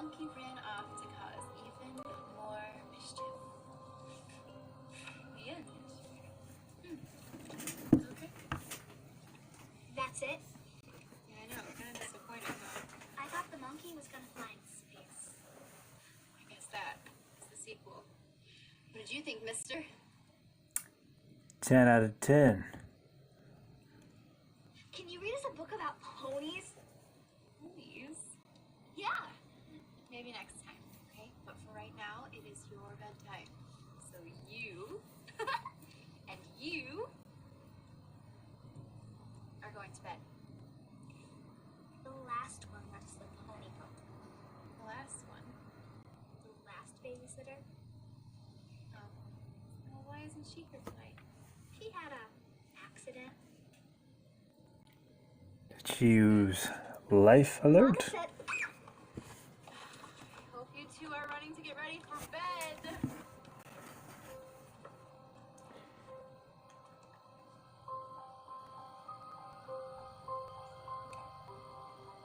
monkey ran off to cause even more mischief. The end. Okay. That's it? Yeah, I know. Kind of disappointed, huh? I thought the monkey was gonna fly in space. I guess that is the sequel. What did you think, mister? 10 out of 10. Can you read us a book about ponies? Please. Yeah. Maybe next time, okay? But for right now, it is your bedtime. So you and you are going to bed. The last one was the pony book. The last one. The last babysitter. Oh. Well, why isn't she here tonight? She had a accident. Choose life alert. Mom said, Hope you two are running to get ready for bed.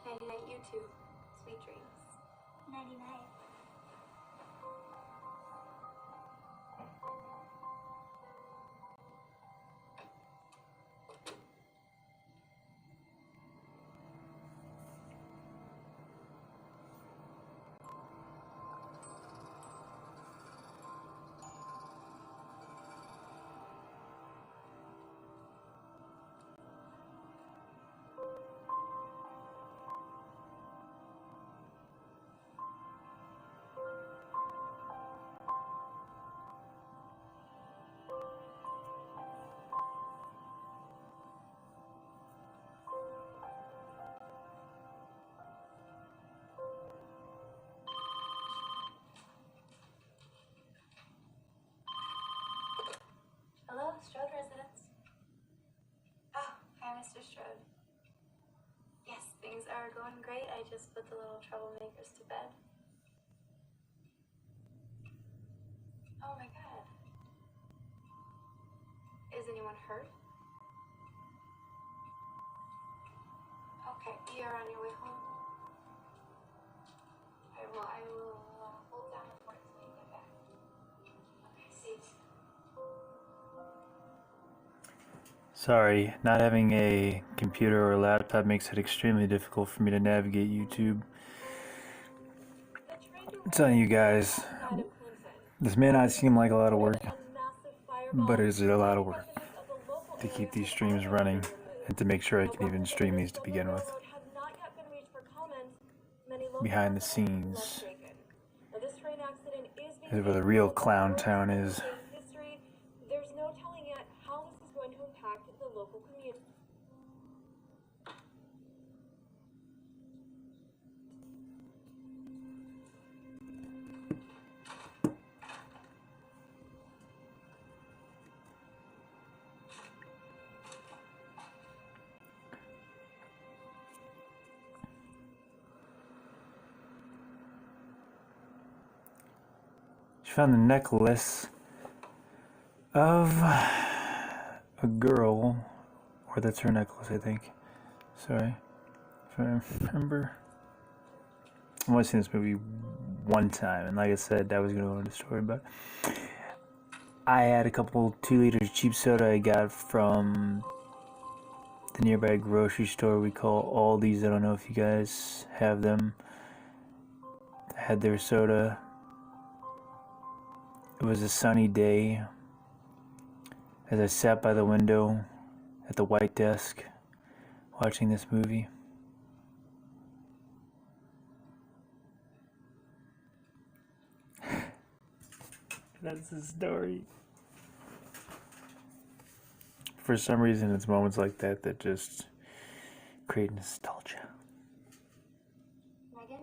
Nighty night, you two. Sweet dreams. nighty night. Hello, Strode residence. Oh, hi, Mr. Strode. Yes, things are going great. I just put the little troublemakers to bed. Oh my god. Is anyone hurt? Okay, you're on your way home. I will hold down the fort until you get back. Okay, see you. Sorry, not having a computer or a laptop makes it extremely difficult for me to navigate YouTube. I'm telling you guys, this may not seem like a lot of work, but it is a lot of work to keep these streams running and to make sure I can even stream these to begin with. Behind the scenes is where the real clown town is. There's no telling yet how this is going to impact the local community. She found the necklace of a girl, or that's her necklace, I think. Sorry, if I remember. I've only seen this movie one time, and like I said, I was going to go into the story, but I had a couple 2 liters cheap soda I got from the nearby grocery store we call Aldi's. I don't know if you guys have them. I had their soda. It was a sunny day as I sat by the window at the white desk watching this movie. That's the story. For some reason, it's moments like that that just create nostalgia. Megan?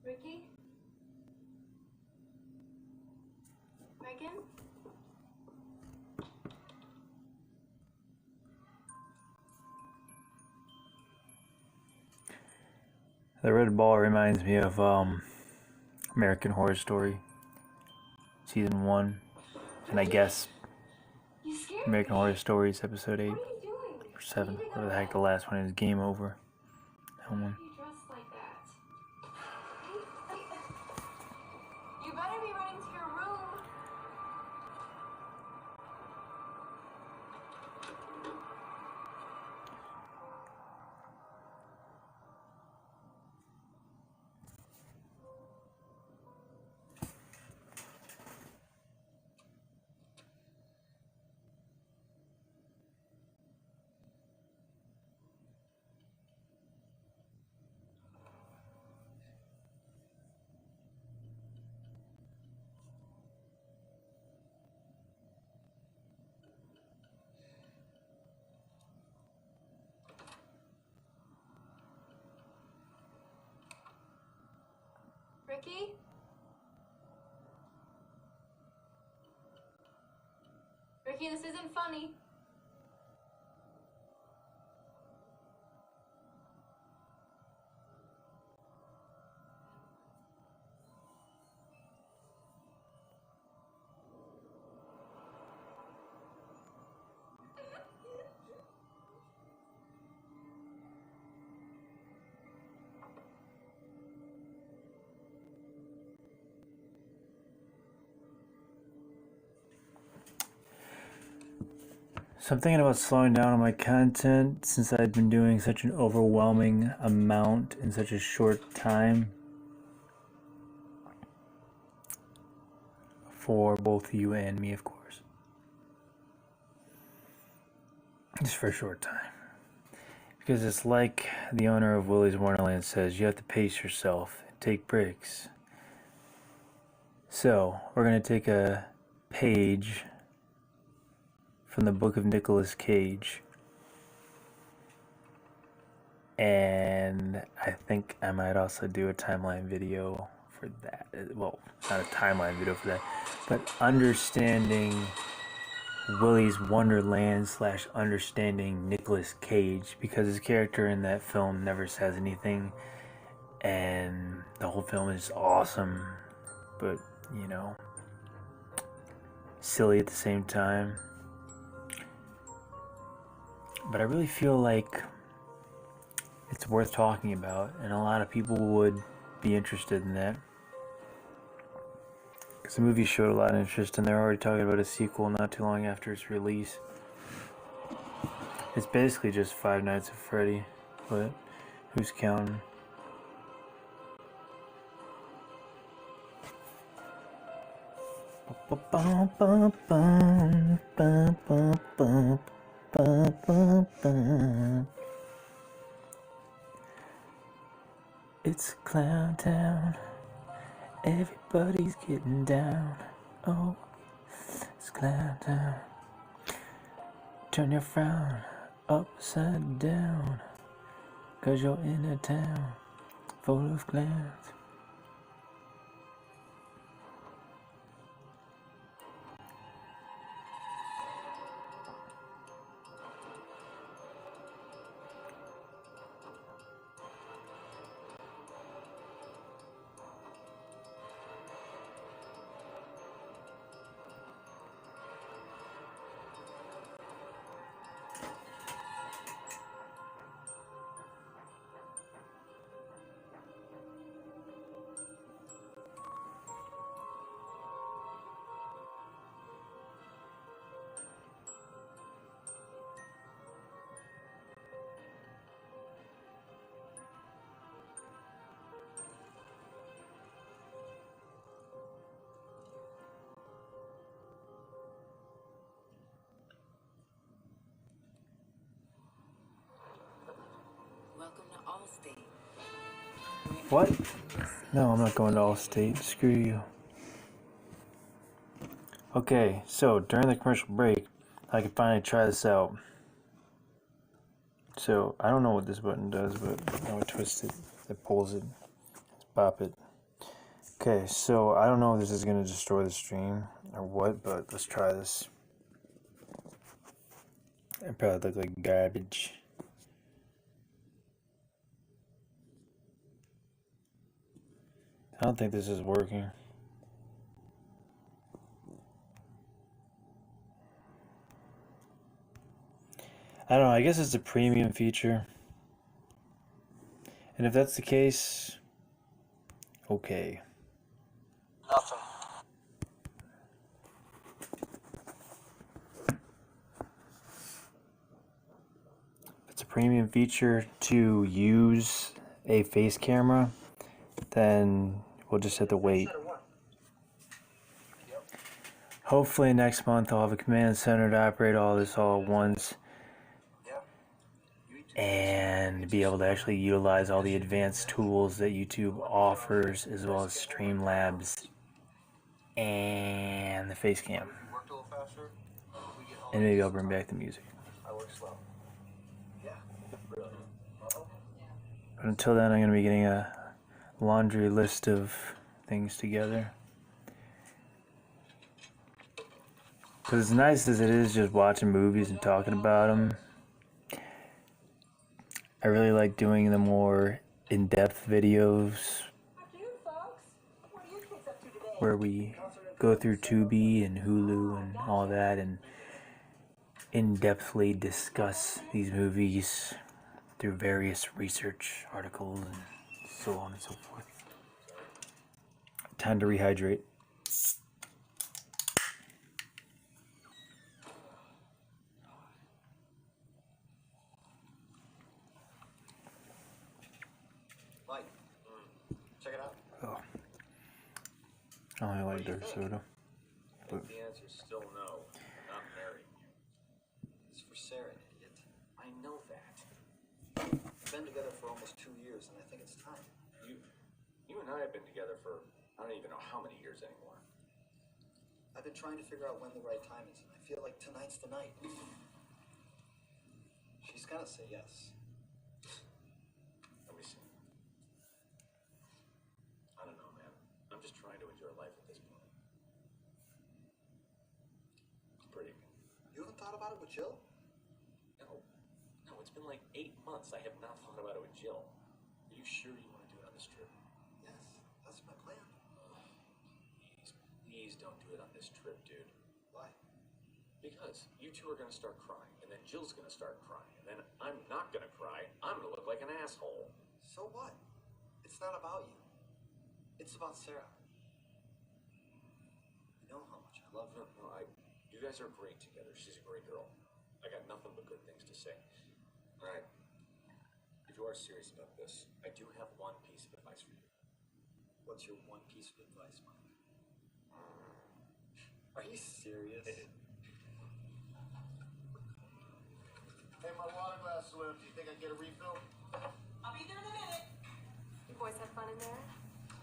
Ricky? Megan? The red ball reminds me of American Horror Story Season 1, and I guess You scared American me. Horror Stories Episode 8. What are you doing? or 7, whatever the heck the last one is. Game Over. That one. You dressed like that. You better be running to your room. Ricky? Ricky, this isn't funny. So I'm thinking about slowing down on my content since I've been doing such an overwhelming amount in such a short time for both you and me, of course. Just for a short time. Because it's like the owner of Willy's Wonderland says, you have to pace yourself and take breaks. So, we're going to take a page from the book of Nicolas Cage. And I think I might also do a timeline video for that. Well, not a timeline video for that, but understanding Willy's Wonderland / understanding Nicolas Cage, because his character in that film never says anything, and the whole film is awesome, but, you know, silly at the same time. But I really feel like it's worth talking about, and a lot of people would be interested in that. Because the movie showed a lot of interest, and they're already talking about a sequel not too long after its release. It's basically just Five Nights at Freddy, but who's counting? It's Clown Town. Everybody's getting down. Oh, it's Clown Town. Turn your frown upside down, 'cause you're in a town full of clowns. Welcome to Allstate. What? No, I'm not going to Allstate. Screw you. Okay, so during the commercial break, I could finally try this out. So, I don't know what this button does, but now I twist it, it pulls it, let's pop it. Okay, so I don't know if this is going to destroy the stream or what, but let's try this. It probably look like garbage. I don't think this is working. I don't know, I guess it's a premium feature. And if that's the case, okay. Nothing. If it's a premium feature to use a face camera, then we'll just have to wait. Hopefully next month I'll have a command center to operate all this all at once and be able to actually utilize all the advanced tools that YouTube offers, as well as Streamlabs and the face cam. And maybe I'll bring back the music. But until then, I'm going to be getting a laundry list of things together. Because as nice as it is just watching movies and talking about them, I really like doing the more in-depth videos where we go through Tubi and Hulu and all that and in-depthly discuss these movies through various research articles and so on and so forth. Time to rehydrate. Mike, check it out. Oh. I only like dark soda. I think the answer's still no. Not married. It's for Sarah, idiot. I know that. We've been together for almost 2 years, and I think it's time. You and I have been together for I don't even know how many years anymore. I've been trying to figure out when the right time is, and I feel like tonight's the night. She's gotta say yes. Let me see. I don't know, man. I'm just trying to enjoy life at this point. Pretty. You haven't thought about it with Jill? No, it's been like 8 months. I have not thought about it with Jill. Are you sure you want to do it on this trip? Yes, that's my plan. Please don't do it on this trip, dude. Why? Because you two are gonna start crying, and then Jill's gonna start crying, and then I'm not gonna cry. I'm gonna look like an asshole. So what? It's not about you. It's about Sarah. You know how much I love her. No, you guys are great together. She's a great girl. I got nothing but good things to say. All right. If you are serious about this, I do have one piece of advice for you. What's your one piece of advice, Mike? Are you serious? Hey, my water glass is empty. You think I can get a refill? I'll be there in a minute. You boys have fun in there?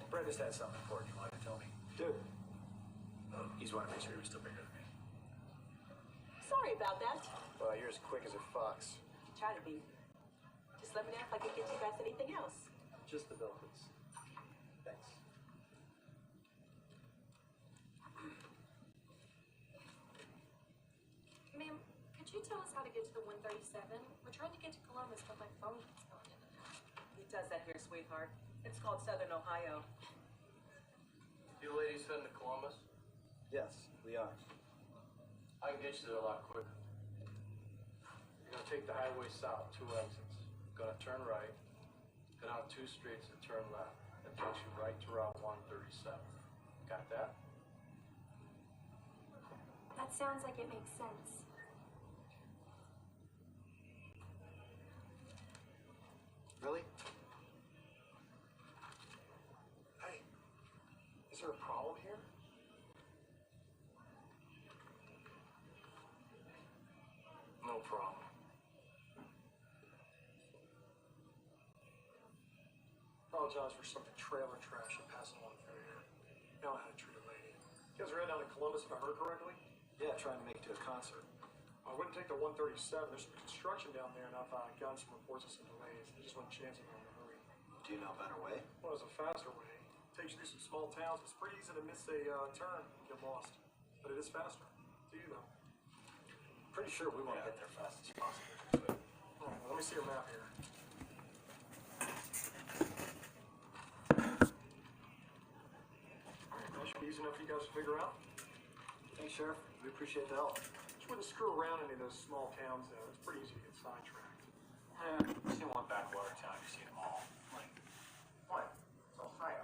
Brenda's had something important you wanted to tell me. Dude. He's wanted to make sure he was still bigger than me. Sorry about that. Well, you're as quick as a fox. Try to be. Just let me know if I can get you guys anything else. Just the bill, please. Thanks. Ma'am, could you tell us how to get to the 137? We're trying to get to Columbus, but my phone keeps going in and out. It does that here, sweetheart. It's called Southern Ohio. You ladies heading to Columbus? Yes, we are. I can get you there a lot quicker. You're gonna take the highway south, 2 exits. Gonna turn right, go down 2 streets and turn left. That takes you right to Route 137. Got that? That sounds like it makes sense. Really? Hey, is there a problem here? No problem. Apologize for some trailer trash I'm passing along through here. You know how to treat a lady. You guys are heading down to Columbus, if I heard correctly? Yeah, trying to make it to a concert. I wouldn't take the 137. There's some construction down there, and I've gotten some reports of some delays. I just wasn't chancing on the hurry. Do you know a better way? Well, there's a faster way. It takes you through some small towns. It's pretty easy to miss a turn and get lost. But it is faster. To you, though. Pretty sure we want to get there fast as possible. All right, well, let me see your map here. That should be easy enough for you guys to figure out. Thanks, Sheriff. We appreciate the help. wouldn't screw around in any of those small towns, though. It's pretty easy to get sidetracked. I've seen one backwater town, you've seen them all. Like, what? It's Ohio.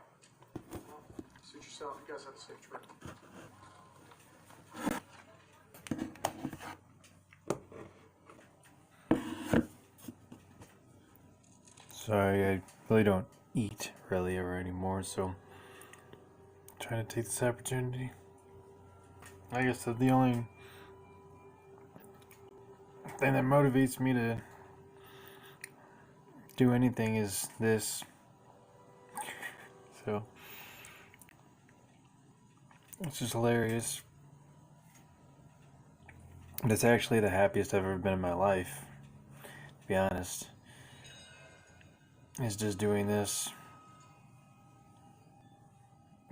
Well, suit yourself. You guys have a safe trip. Sorry, I really don't eat really ever anymore, so I'm trying to take this opportunity. I guess that the only thing that motivates me to do anything is this. So it's just hilarious. It's actually the happiest I've ever been in my life, to be honest. Is just doing this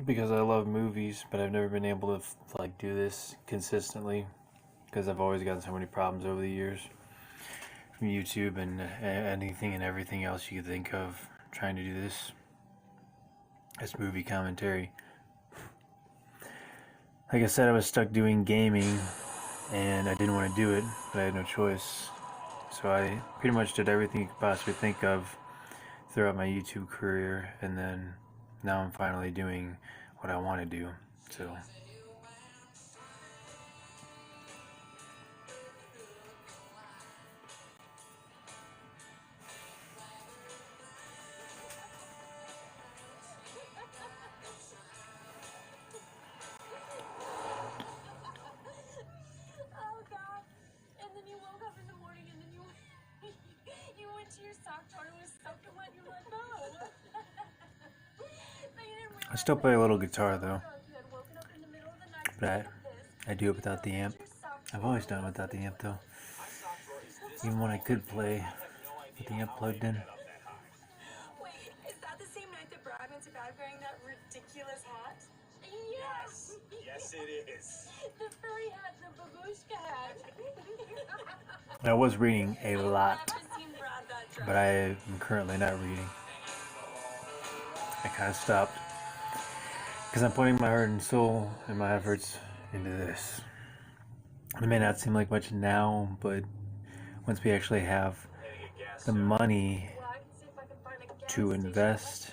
because I love movies, but I've never been able to like do this consistently because I've always gotten so many problems over the years from YouTube and anything and everything else you could think of trying to do this movie commentary. Like I said, I was stuck doing gaming and I didn't want to do it, but I had no choice. So I pretty much did everything you could possibly think of throughout my YouTube career, and then now I'm finally doing what I want to do. So Oh God! And then you woke up in the morning, and then you you went to your sock drawer and it was soaking wet. You're like, no. But you didn't I still play a little guitar though, realize you had woken up in the middle of the night. but I do it without the amp. I've always done it without the amp though, even when I could play with the amp plugged in. Wait, is that the same night that Brad went to bed wearing that ridiculous hat? Yes. Yes, it is. The furry hat, the babushka hat. I was reading a lot, I've never seen Brad that dressed. but I am currently not reading. I kind of stopped because I'm putting my heart and soul and my efforts into this. It may not seem like much now, but once we actually have the money Well, I can see if I can find a gas to station invest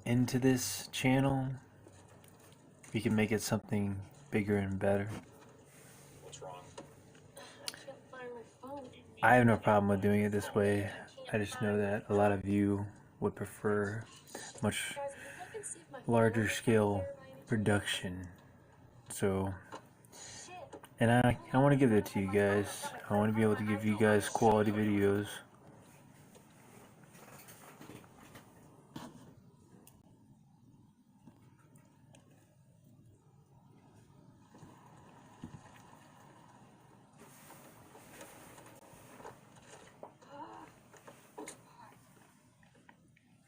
into this channel, we can make it something bigger and better. What's wrong? I can't find my phone. I have no problem with doing it this way. I just know that a lot of you would prefer much Guys, if I can see if my larger scale production. So, shit. and I want to give it to you guys. I want to be able to give you guys quality videos.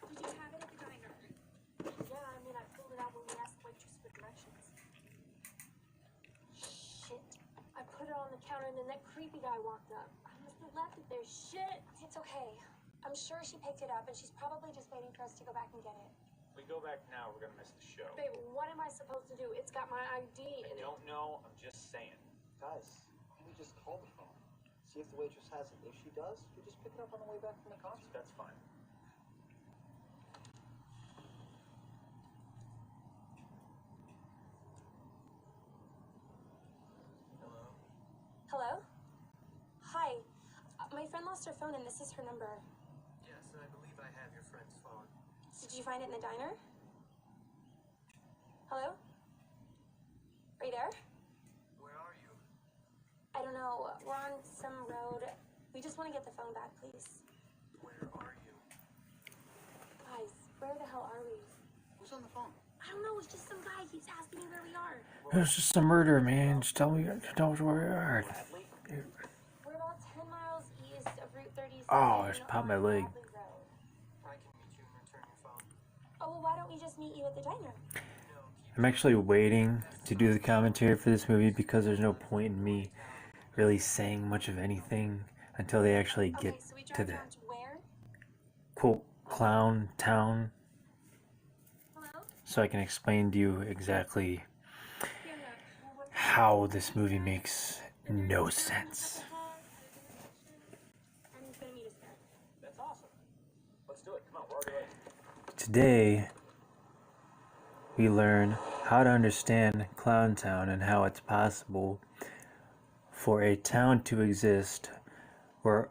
Did you have it at the diner? Yeah, I mean, I pulled it out when we asked the waitress for directions. Shit. I put it on the counter and then that creepy guy walked up. I must have left it there. Shit. It's okay. I'm sure she picked it up and she's probably just waiting for us to go back and get it. If we go back now, we're gonna miss the show. Babe, what am I supposed to do? It's got my ID I in it. don't know, I'm just saying. Guys, why don't we just call the phone? See if the waitress has it. If she does, we just pick it up on the way back from the concert. That's fine. Hello? Hi. My friend lost her phone and this is her number. Yes, and I believe I have your friend's phone. Did you find it in the diner? Hello? Are you there? Where are you? I don't know. We're on some road. We just want to get the phone back, please. Where are you? Guys, where the hell are we? Who's on the phone? I don't know. It's just some guy keeps asking me where we are. It was just a murder, man. Just tell us where we are. We're about 10 miles east of Route 37. Oh, I just popped my leg. on Bradley Road. I can meet you and return your phone. Oh, well, why don't we just meet you at the diner? I'm actually waiting to do the commentary for this movie because there's no point in me really saying much of anything until they actually get Okay, so we to drive the down to where? quote clown town, Hello? so I can explain to you exactly how this movie makes no sense. And he's gonna meet us there. That's awesome. Let's do it. Come on, we're already ready. Today, we learn how to understand Clowntown and how it's possible for a town to exist where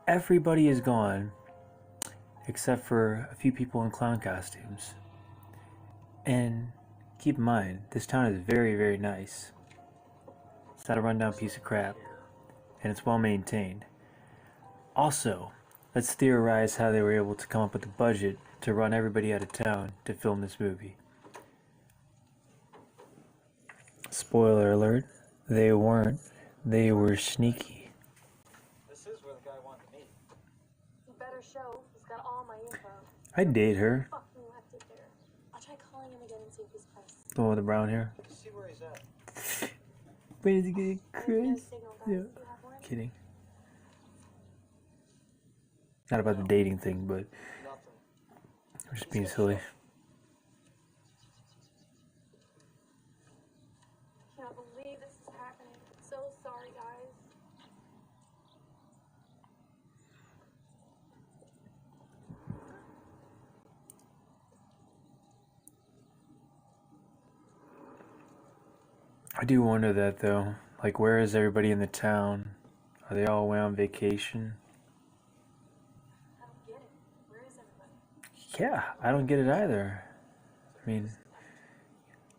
everybody is gone except for a few people in clown costumes. And keep in mind, this town is very, very nice. It's not a rundown piece of crap, and it's well maintained. Also, let's theorize how they were able to come up with the budget to run everybody out of town to film this movie. Spoiler alert, they weren't. They were sneaky. This is where the guy wanted to meet. You better show. He's got all my info. I'd date her. Fucking left it there. I'll try calling him again and see if he's close. The one with the brown hair. See where he's at. Wait, is he getting There's no crazy? signal, guys. Yeah. Do you have one? Kidding. Not about the dating thing, but Nothing. I'm just being silly. I can't believe this is happening. So sorry, guys. I do wonder that though. Like, where is everybody in the town? Are they all away on vacation? I don't get it. Where is everybody? Yeah, I don't get it either. I mean,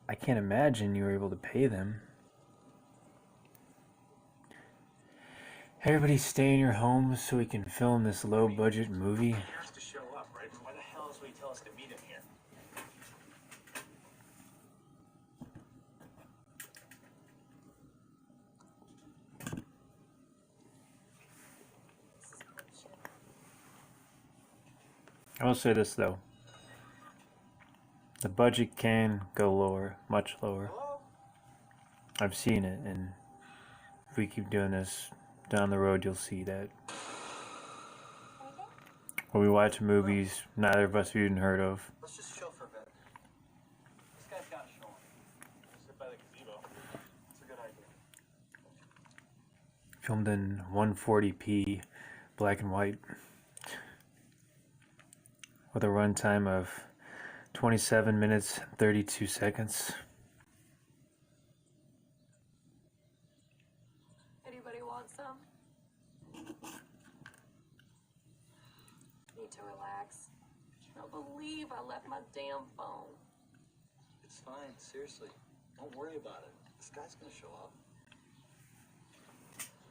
I can't imagine you were able to pay them. Everybody stay in your homes so we can film this low budget movie. He has to show up, right? Why the hell else would he tell us to meet him here? I will say this though. The budget can go lower, much lower. I've seen it, and if we keep doing this down the road, you'll see that. When we watch movies neither of us have even heard of, Let's just chill for a bit. This guy's got to show him. Sit by the gazebo. It's a good idea. filmed in 140p black and white with a runtime of 27 minutes 32 seconds. Anybody want some? Need to relax. Can't believe I left my damn phone. It's fine, seriously. Don't worry about it. This guy's gonna show up.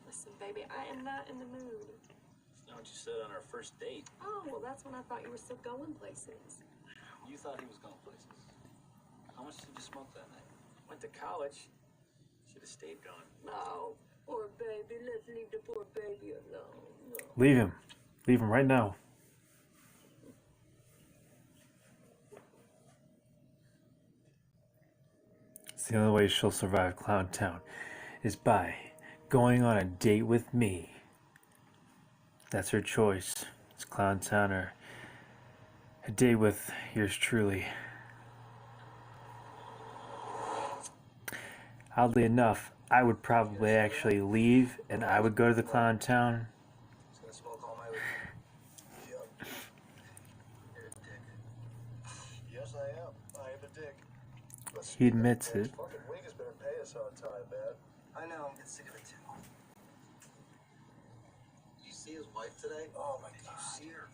Listen, baby, I am not in the mood. That's not what you said on our first date. Oh, well, that's when I thought you were still going places. You thought he was going places. How much did you smoke that night? Went to college. Should have stayed gone. No, poor baby. Let's leave the poor baby alone. No. Leave him. Leave him right now. It's the only way she'll survive Clown Town is by going on a date with me. That's her choice. It's Clown Town or a date with yours truly. Oddly enough, I would probably actually leave and I would go to the Clown Town. He's gonna smoke all my weed. Yep. You're a dick. Yes, I am. I am a dick. He admits it. Fucking Wiggins better pay us on time, man. I know, I'm getting sick of it too. Did you see his wife today? Oh my Did god. you see her?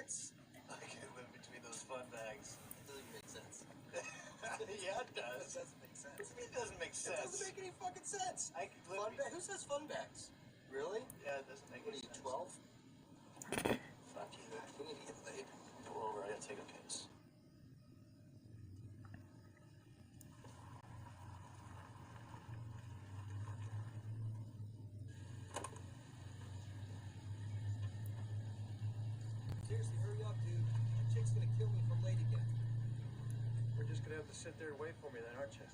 It's I can live between those fun bags. It doesn't make sense. Yeah, it does. It doesn't make sense. It doesn't make It doesn't make any fucking sense. I can live Fun bag? Who says fun bags? Really? Yeah, it doesn't make What are any you, sense. 12? Fuck you. We need to get laid. Pull over, I gotta take a piss. Seriously, hurry up, dude. That chick's gonna kill me if I'm late again. We're just gonna have to sit there and wait for me then, aren't you?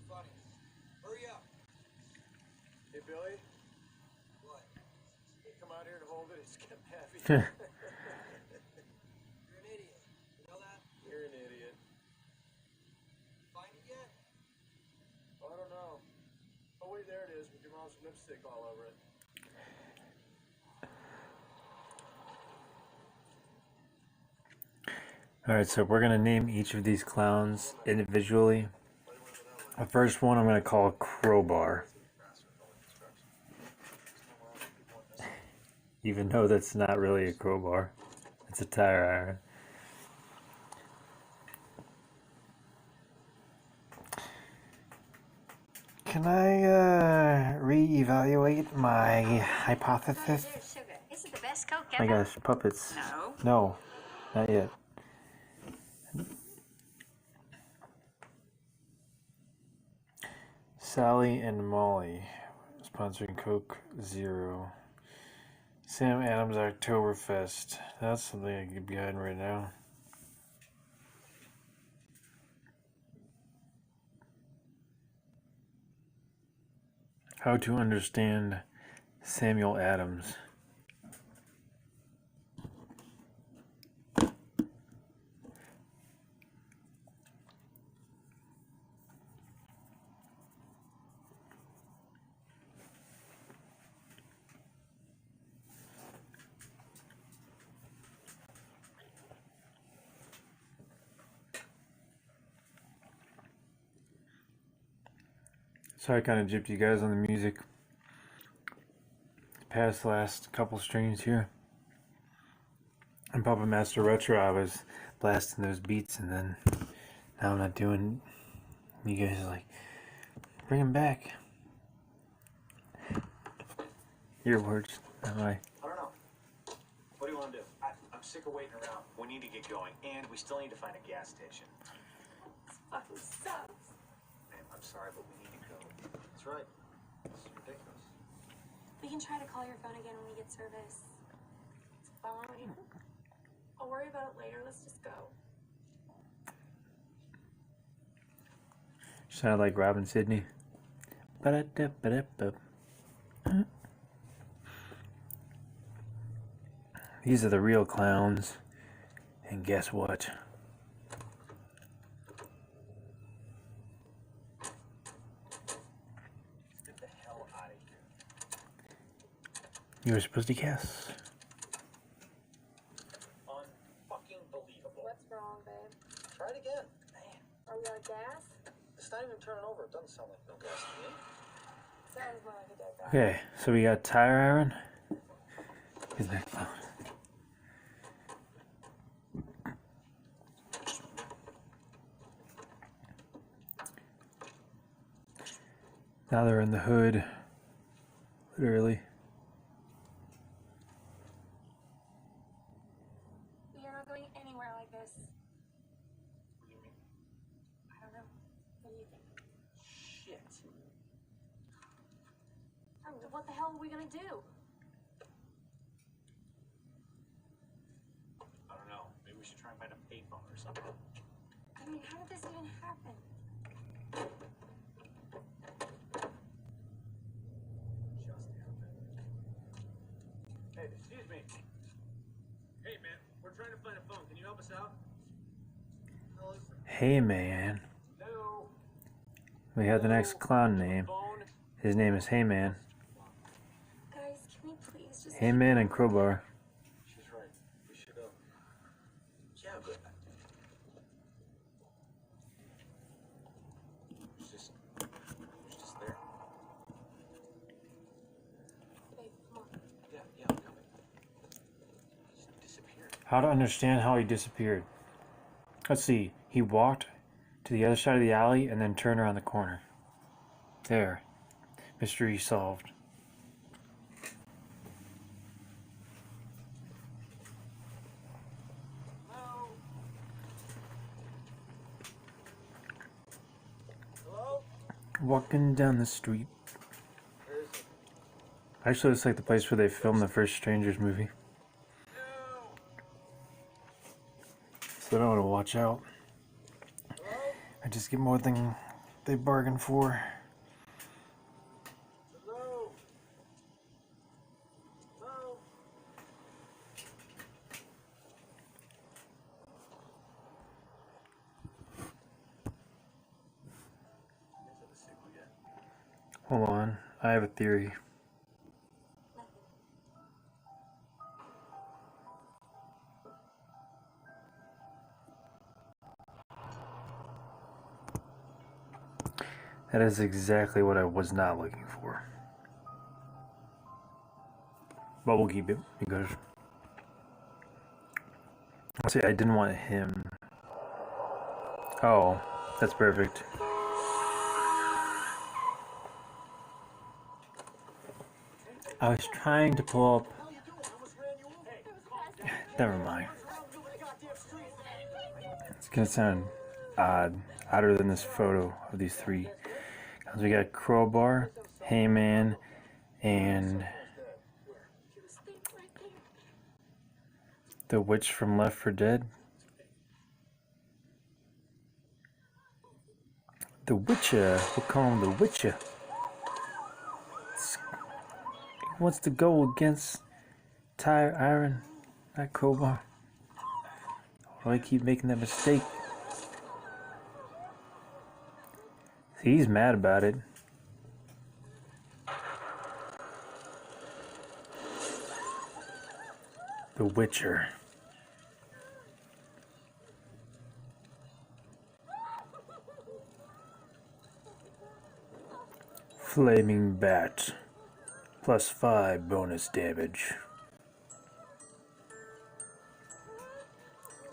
Funny. Hurry up. Hey, Billy, What? you come out here and hold it. It's getting heavy. You're an idiot. You know that? You're an idiot. Find it yet? lipstick all over it. Alright, so we're going to name each of these clowns individually. The first one I'm going to call Crowbar. Even though that's not really a crowbar. It's a tire iron. Can I reevaluate my hypothesis? Sugar. This is the best Coke My ever. gosh, puppets. No. No, not yet. Sally and Molly sponsoring Coke Zero. Sam Adams Oktoberfest. That's something I can get behind right now. How to understand Samuel Adams. Sorry I kind of gypped you guys on the music. Past the last couple streams here. And Puppet Master Retro, I was blasting those beats, and then now I'm not doing. You guys are like, bring them back. Your words, not mine. I don't know. What do you want to do? I'm sick of waiting around. We need to get going, and we still need to find a gas station. This fucking sucks. Man, I'm sorry, but we need to go. That's right. It's ridiculous. We can try to call your phone again when we get service. It's fine. I'll worry about it later. Let's just go. Sounded like Robin Sidney. Ba-da-da-ba-da-ba. These are the real clowns. And guess what? Get the hell out of here. You were supposed to guess. Unfucking believable. What's wrong, babe? Try it again. Man, Are we out of gas? it's not even turning over. It doesn't sound like no gas to me. Sounds more like a dead guy. Okay, so we got tire iron. Who's that clown? Now they're in the hood. Literally. We are not going anywhere like this. What do you mean? I don't know. What do you think? Shit. Oh, what the hell are we gonna do? I don't know. Maybe we should try and find a payphone or something. I mean, how did this even happen? Just happened. Hey, excuse me. Hey, man, we're trying to find a phone. Can you help us out? Hey man. No. We have the next clown name. Phone? His name is Hey Man. Guys, can we please just... Hey Man and Crowbar. She's right. We should go. Yeah, but it's just there. Babe, come on. Yeah, I'm coming. He just disappeared. How to understand how he disappeared. Let's see. He walked to the other side of the alley and then turned around the corner. There. Mystery solved. Hello? Hello? Walking down the street. Where is it? Actually, it's like the place where they filmed the first Strangers movie. No! So I don't want to watch out. Hello? I just get more than they bargained for. Hello? Hello? Hold on. I have a theory. That is exactly what I was not looking for. But we'll keep it because see, I didn't want him. Oh, that's perfect. I was trying to pull up. Never mind. It's gonna sound odder than this photo of these three. So we got Crowbar, Heyman, and the witch from Left 4 Dead. The Witcher. We'll call him the Witcher. He wants to go against Tire Iron, not Crowbar. Why do I keep making that mistake? See, he's mad about it. The Witcher. Flaming Bat. +5 bonus damage.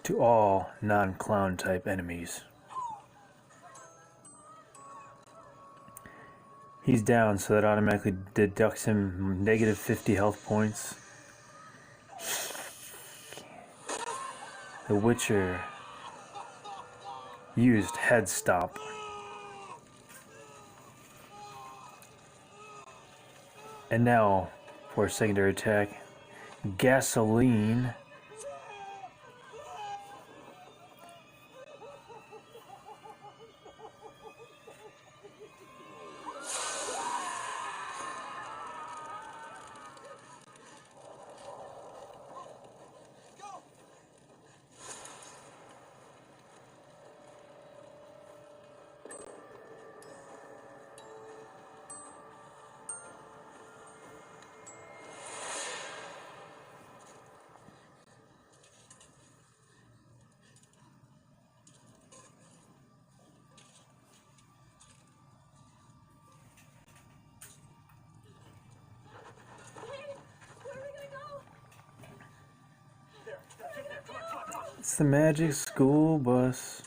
To all non-clown type enemies. He's down, so that automatically deducts him -50 health points. The Witcher used Head Stomp. And now, for a secondary attack, Gasoline. It's the magic school bus.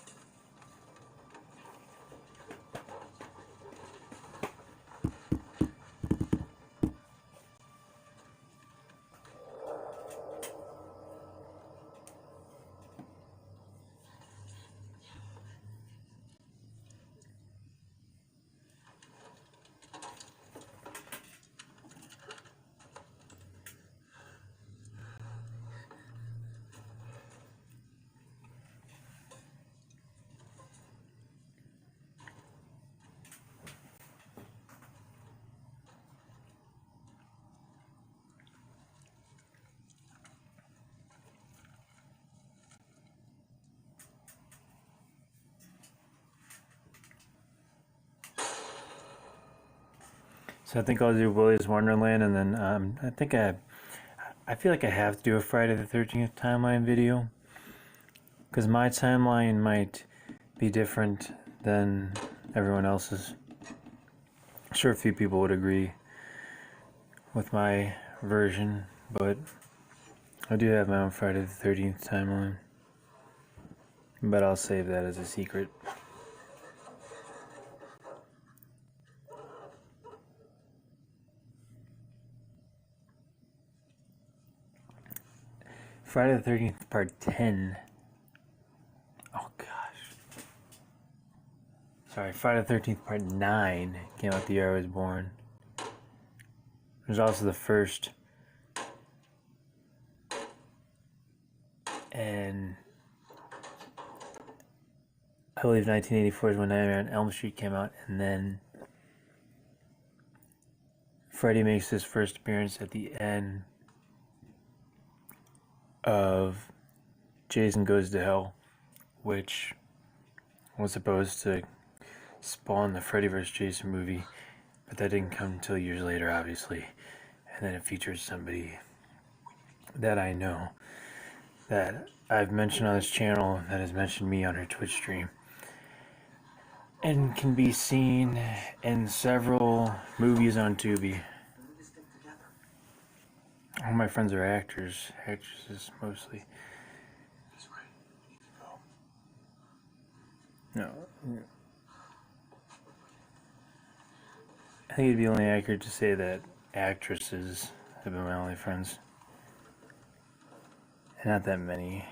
So I think I'll do Willy's Wonderland, and then I feel like I have to do a Friday the 13th timeline video, because my timeline might be different than everyone else's. I'm sure a few people would agree with my version, but I do have my own Friday the 13th timeline, but I'll save that as a secret. Friday the 13th, part 10. Oh gosh. Sorry, Friday the 13th, part 9 came out the year I was born. There's also the first. And I believe 1984 is when Nightmare on Elm Street came out, and then Freddy makes his first appearance at the end of Jason Goes to Hell, which was supposed to spawn the Freddy vs. Jason movie, but that didn't come until years later, obviously. And then it features somebody that I know, that I've mentioned on this channel, that has mentioned me on her Twitch stream, and can be seen in several movies on Tubi. We need to stick together. All my friends are actors, actresses mostly. He's right. We need to go. No. I think it'd be only accurate to say that actresses have been my only friends. And not that many.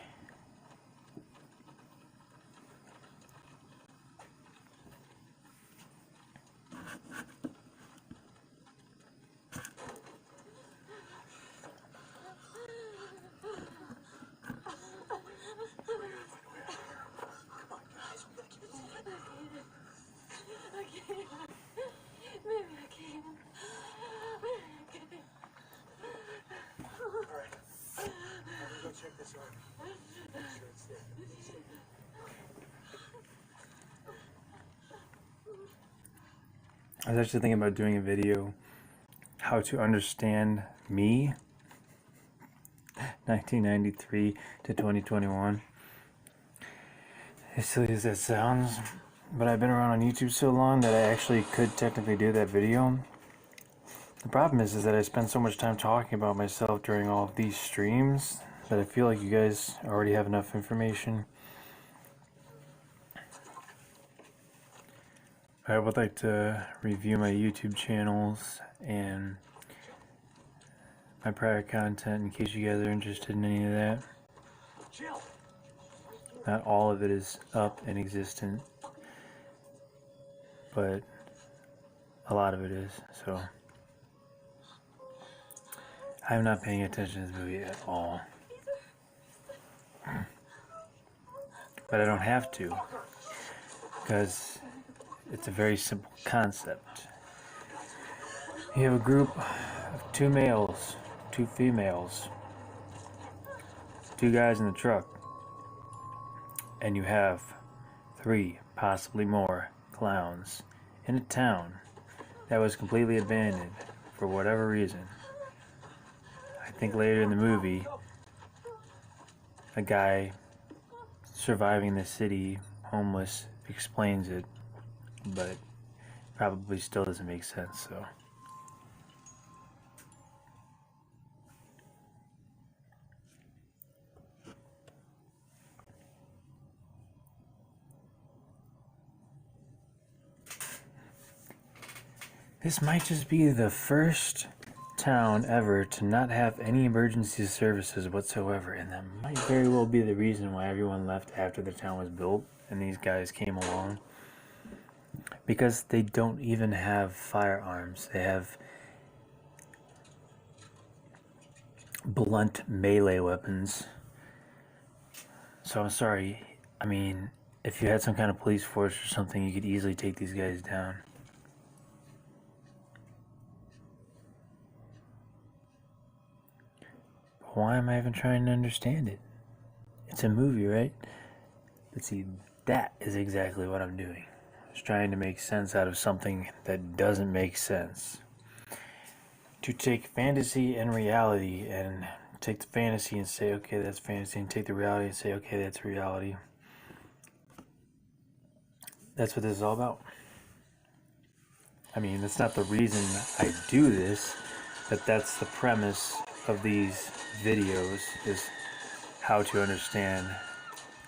Check this out. Make sure it's there. I was actually thinking about doing a video, how to understand me, 1993 to 2021. As silly as that sounds, but I've been around on YouTube so long that I actually could technically do that video. The problem is that I spend so much time talking about myself during all of these streams that I feel like you guys already have enough information. I would like to review my YouTube channels and my prior content in case you guys are interested in any of that. Not all of it is up and existent, but a lot of it is, so I'm not paying attention to this movie at all. But I don't have to, because it's a very simple concept. You have a group of 2 males, 2 females, 2 guys in the truck, and you have 3, possibly more, clowns in a town that was completely abandoned for whatever reason. I think later in the movie, a guy surviving the city, homeless, explains it, but probably still doesn't make sense, so. This might just be the first town ever to not have any emergency services whatsoever, and that might very well be the reason why everyone left after the town was built and these guys came along, because they don't even have firearms. They have blunt melee weapons. So I'm sorry, I mean, if you had some kind of police force or something, you could easily take these guys down. Why am I even trying to understand it? It's a movie, right? But see, that is exactly what I'm doing. Just trying to make sense out of something that doesn't make sense. To take fantasy and reality and take the fantasy and say, okay, that's fantasy, and take the reality and say, okay, that's reality. That's what this is all about. I mean, that's not the reason I do this, but that's the premise of these videos, is how to understand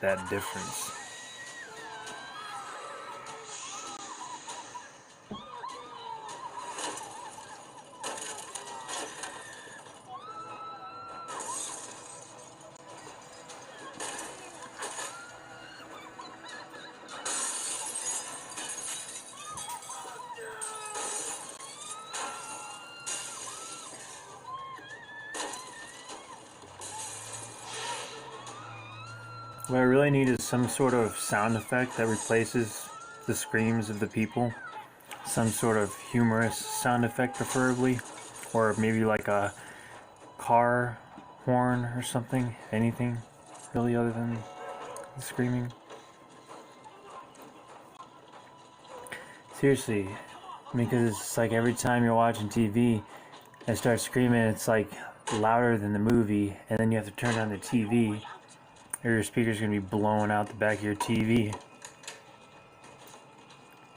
that difference. What I really need is some sort of sound effect that replaces the screams of the people. Some sort of humorous sound effect preferably. Or maybe like a car horn or something. Anything really other than the screaming. Seriously, Because it's like every time you're watching TV and start screaming, it's like louder than the movie, and then you have to turn on the TV, or your speaker's gonna be blowing out the back of your TV.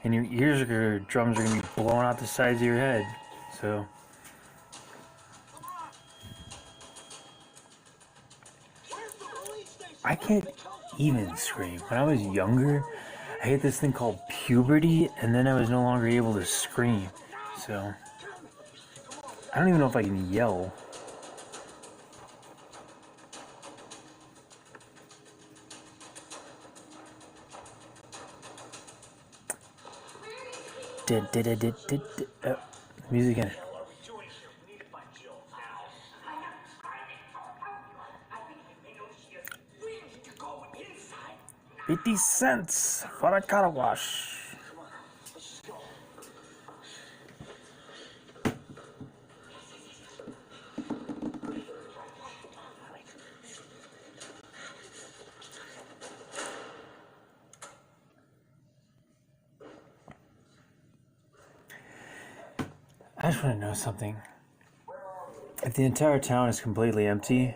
And your drums are gonna be blowing out the sides of your head. So I can't even scream. When I was younger, I hit this thing called puberty, and then I was no longer able to scream. So I don't even know if I can yell. Music in it. 50 cents for a car wash. I just want to know something. If the entire town is completely empty,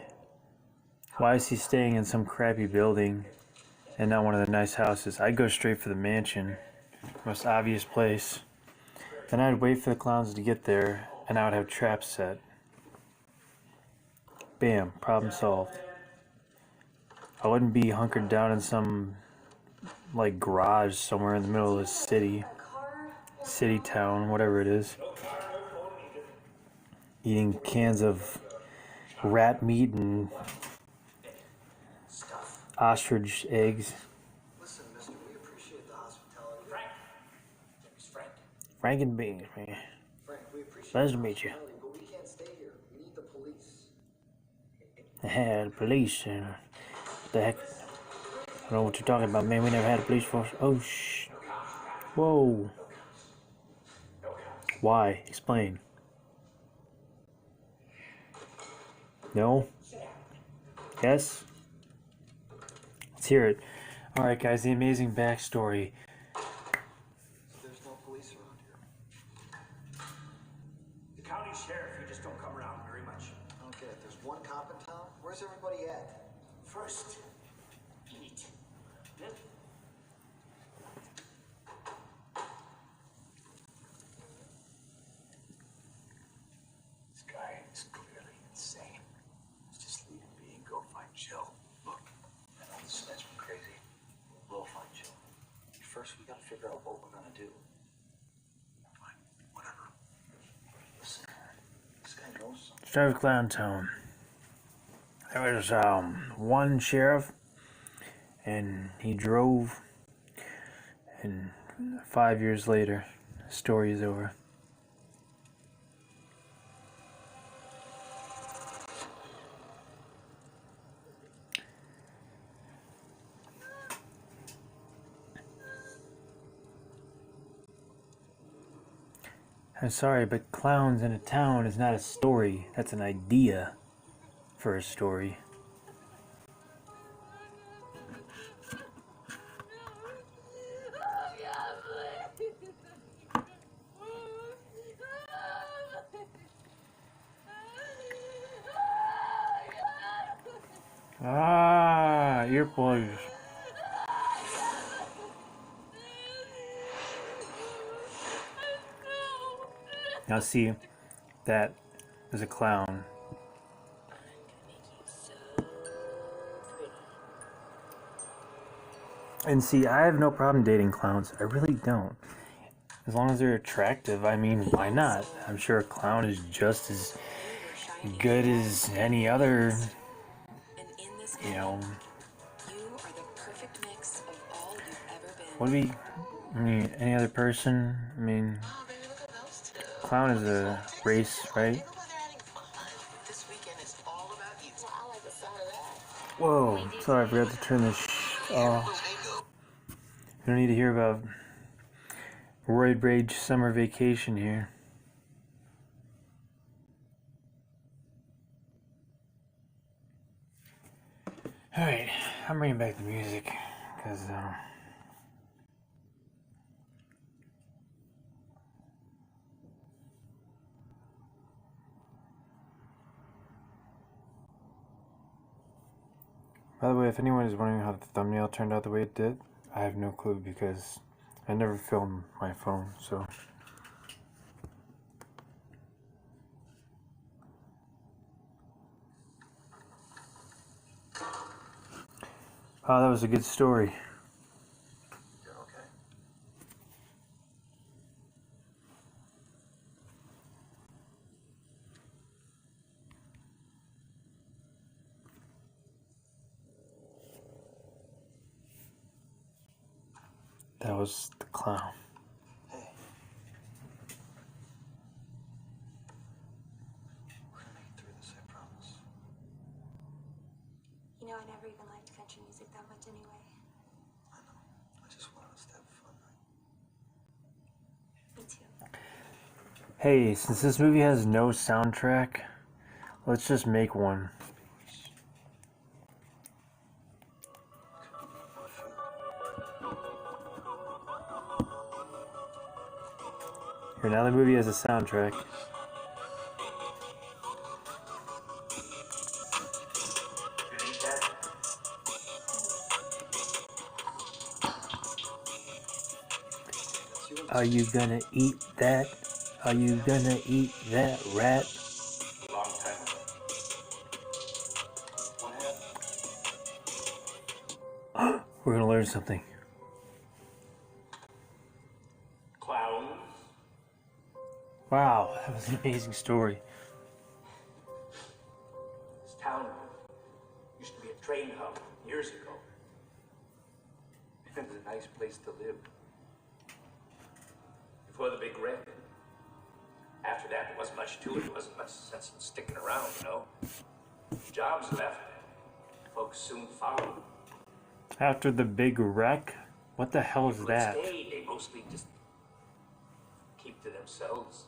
why is he staying in some crappy building and not one of the nice houses? I'd go straight for the mansion, most obvious place. Then I'd wait for the clowns to get there, and I would have traps set. Bam, problem solved. I wouldn't be hunkered down in some, like, garage somewhere in the middle of the city town, whatever it is, eating cans of rat meat and ostrich eggs. Listen, mister, we appreciate the hospitality. Frank and beans, man. Frank, we appreciate Nice the to meet you. hospitality, but we can't stay here. We need the police. The police, what the heck? I don't know what you're talking about, man. We never had a police force. Oh, shh. Whoa. Why? Explain. No? Yes? Let's hear it. Alright, guys, the amazing backstory. There's no police around here. The county sheriff, he just don't come around very much. I don't get it. There's one cop in town? Where's everybody at? First, eat. Then this guy is clearly insane. Let's just leave him be and go find Jill. Look, I know this guy's been crazy. We'll find Jill. First, we gotta figure out what we're gonna do. fine, whatever. Listen, this guy knows something. Sheriff Clown Town. There was one sheriff, and he drove, and 5 years later, the story is over. I'm sorry, but clowns in a town is not a story. That's an idea for a story. Ah, earplugs. Now see, that is a clown. And see, I have no problem dating clowns. I really don't. As long as they're attractive, I mean, why not? I'm sure a clown is just as good as any other, you know. What would be, I mean, any other person? I mean, clown is a race, right? Whoa, sorry, I forgot to turn this off. We don't need to hear about Roid Rage summer vacation here. Alright, I'm bringing back the music, because, By the way, if anyone is wondering how the thumbnail turned out the way it did, I have no clue because I never filmed my phone, so. Wow, that was a good story. You're okay? That was the clown. Hey. We're gonna make it through this, I promise. You know, I never even liked country music that much anyway. I know. I just wanted us to have fun. Me too. Hey, since this movie has no soundtrack, let's just make one. Here, now the movie has a soundtrack. Are you gonna eat that? Are you gonna eat that rat? Long time ago. What happened? We're gonna learn something. Clowns. Wow, that was an amazing story. This town used to be a train hub years ago. It was a nice place to live. Before the big wreck. After that, there wasn't much to it. There wasn't much sense in sticking around, you know. Jobs left. Folks soon followed. After the big wreck? What the hell is People that? stayed, they mostly just keep to themselves.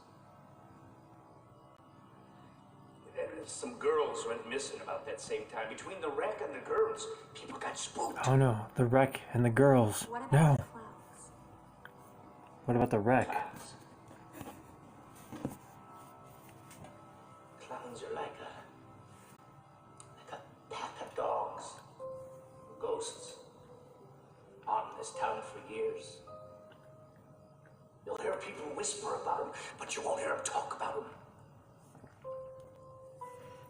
Some girls went missing about that same time. Between the wreck and the girls, people got spooked. Oh no, the wreck and the girls. What about No. the clowns? What about the wreck? Clowns are like a pack of dogs, ghosts, haunting this town for years. You'll hear people whisper about them, but you won't hear them talk about them.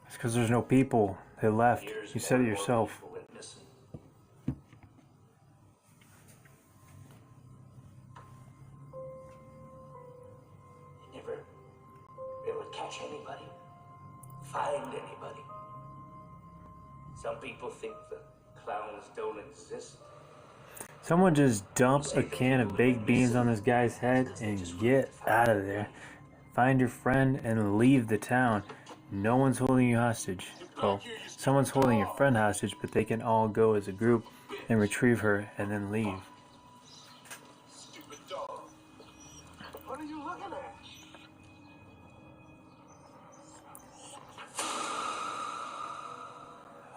It's because there's no people. They left. Years You said it more and more yourself. people went missing. They never would catch anybody, find anybody. Some people think the clowns don't exist. Someone just dump a can of baked beans on this guy's head and get out of there. Find your friend and leave the town. No one's holding you hostage. Well, someone's holding your friend hostage, but they can all go as a group and retrieve her and then leave. Stupid dog. What are you looking at?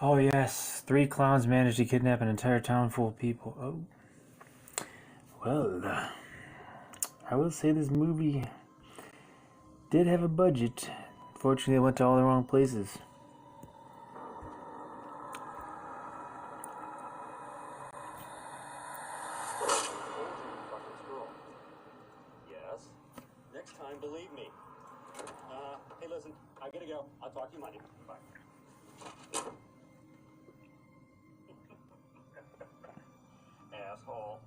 Oh yes, 3 clowns managed to kidnap an entire town full of people. Oh. Well, I will say this movie did have a budget. Fortunately, it went to all the wrong places. Yes? Next time, believe me. Hey, listen, I gotta go. I'll talk to you Monday. Bye. Asshole.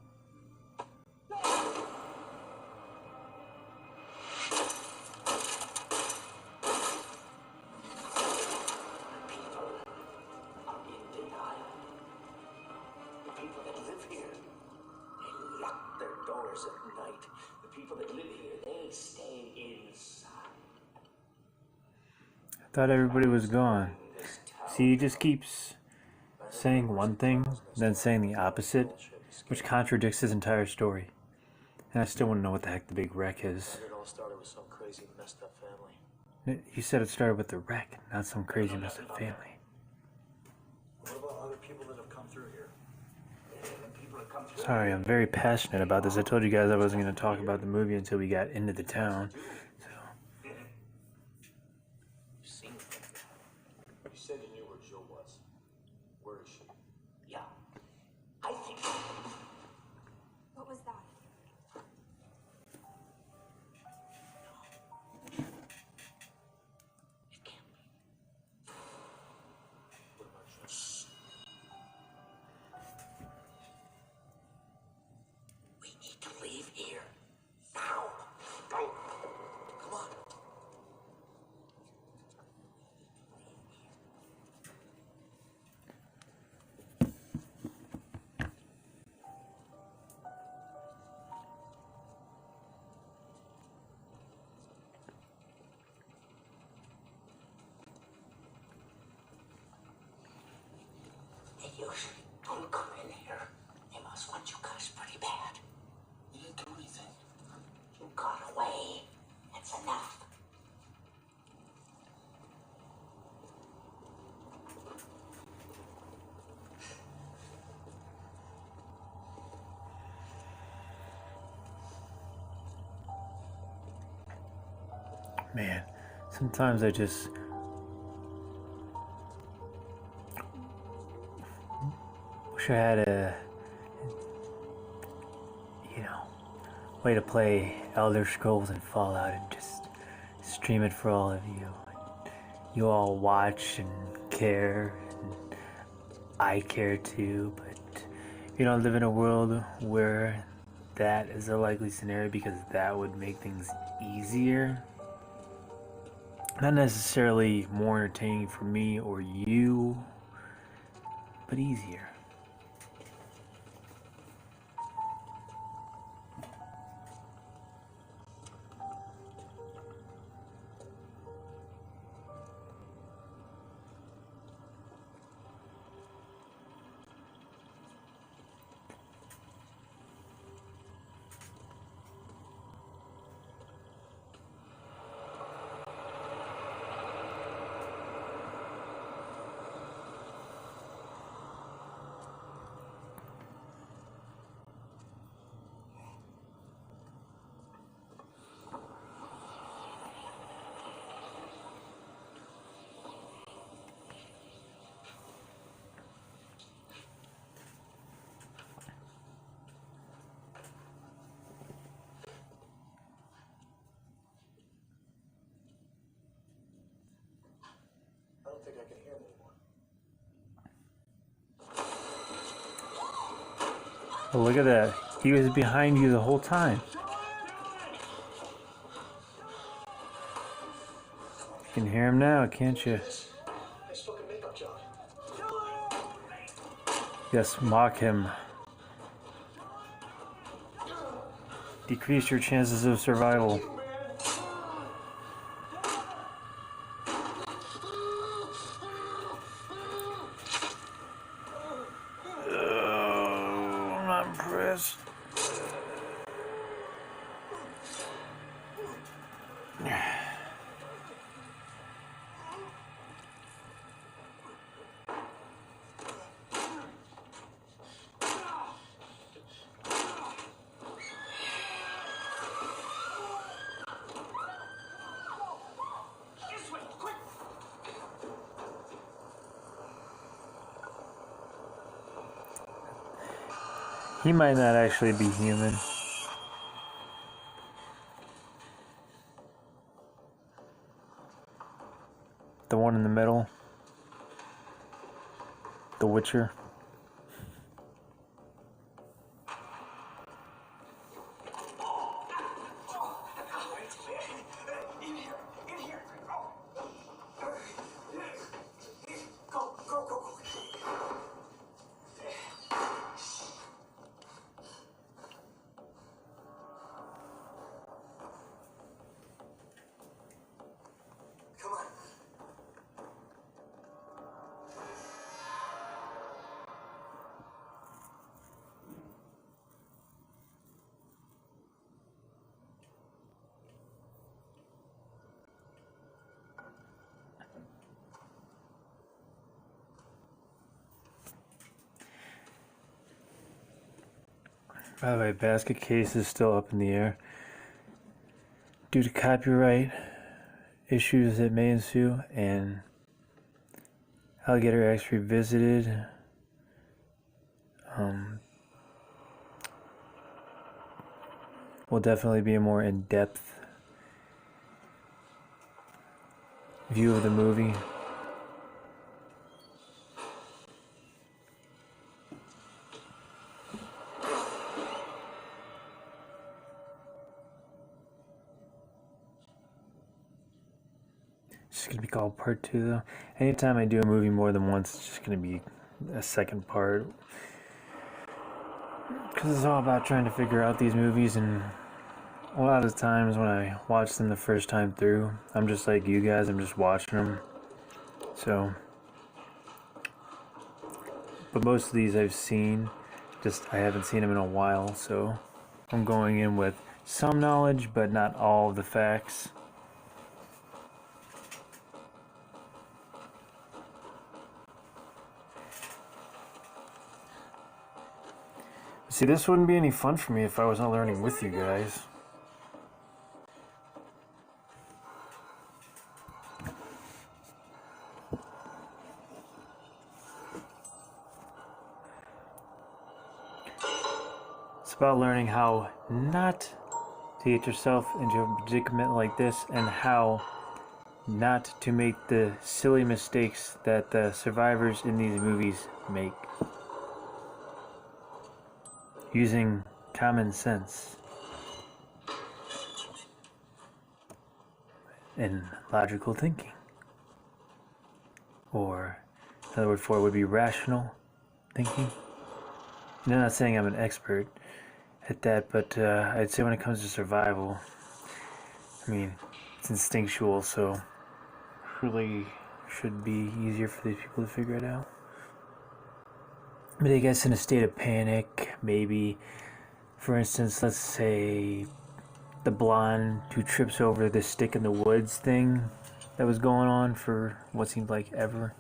Are in denial. The people that live here, they lock their doors at night. The people that live here, they stay inside. I thought everybody was gone. See, he just keeps saying one thing, then saying the opposite, which contradicts his entire story. And I still want to know what the heck the big wreck is. It all started with some crazy, messed up family. You said it started with the wreck, not some crazy messed up family. What about other people that have come through here? Sorry, I'm very passionate about this. I told you guys I wasn't going to talk about the movie until we got into the town. So, You said you knew where Jill was. Where is she? Yeah. I think. What was that? It can't be. What about you? We need to leave here. Now. Go. Come on. They usually don't come in here. They must want you guys pretty bad. You didn't do anything. You got away. That's enough. Man, sometimes I just wish I had a, way to play Elder Scrolls and Fallout and just stream it for all of you. You all watch and care, and I care too, but you don't live in a world where that is a likely scenario, because that would make things easier. Not necessarily more entertaining for me or you, but easier. I don't think I can hear him anymore. Oh, look at that. He was behind you the whole time. You can hear him now, can't you? Nice fucking makeup job. Yes, mock him. Decrease your chances of survival. I'm not impressed. He might not actually be human. The one in the middle. The Witcher. By the way, basket case is still up in the air. Due to copyright issues that may ensue, and Alligator X Revisited will definitely be a more in-depth view of the movie. It's just gonna be called part 2 though. Anytime I do a movie more than once, it's just gonna be a second part. Because it's all about trying to figure out these movies, and a lot of the times when I watch them the first time through, I'm just like you guys, I'm just watching them. So, but most of these I've seen, just I haven't seen them in a while, so I'm going in with some knowledge, but not all of the facts. See, this wouldn't be any fun for me if I wasn't learning with you guys. It's about learning how not to get yourself into a predicament like this, and how not to make the silly mistakes that the survivors in these movies make. Using common sense and logical thinking. Or another word for it would be rational thinking. And I'm not saying I'm an expert at that, but I'd say when it comes to survival, I mean, it's instinctual, so really should be easier for these people to figure it out. But I guess in a state of panic, maybe, for instance, let's say the blonde who trips over the stick in the woods thing that was going on for what seemed like ever.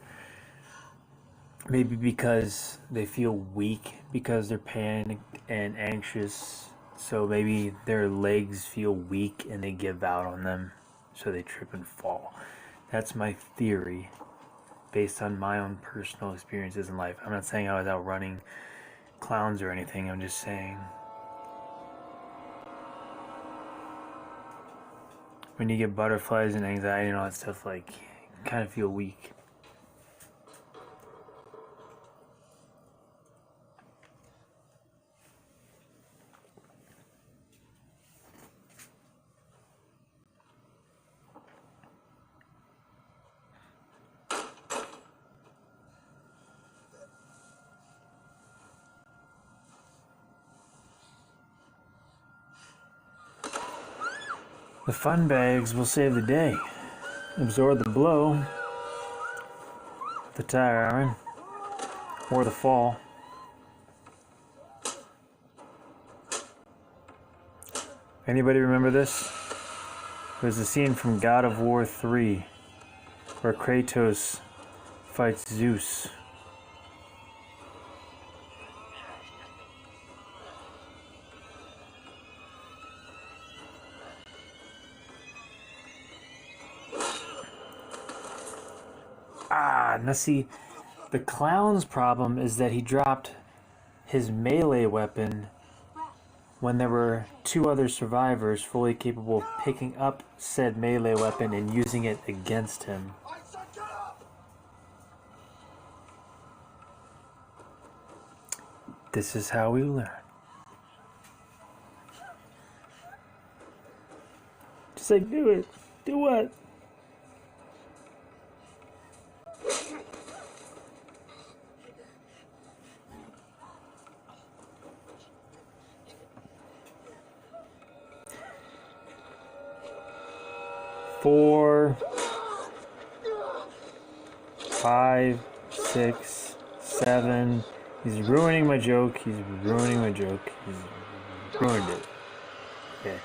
Maybe because they feel weak, because they're panicked and anxious, so maybe their legs feel weak and they give out on them, so they trip and fall. That's my theory, based on my own personal experiences in life. I'm not saying I was out running clowns or anything, I'm just saying when you get butterflies and anxiety and all that stuff, like, you kind of feel weak. The fun bags will save the day. Absorb the blow, the tire iron, or the fall. Anybody remember this? It was a scene from God of War 3 where Kratos fights Zeus. Now see, the clown's problem is that he dropped his melee weapon when there were 2 other survivors fully capable of picking up said melee weapon and using it against him. This is how we learn. Just like, do it. Do what? Four, 5, 6, 7. He's ruining my joke. He's ruining my joke. He's ruined it. Okay.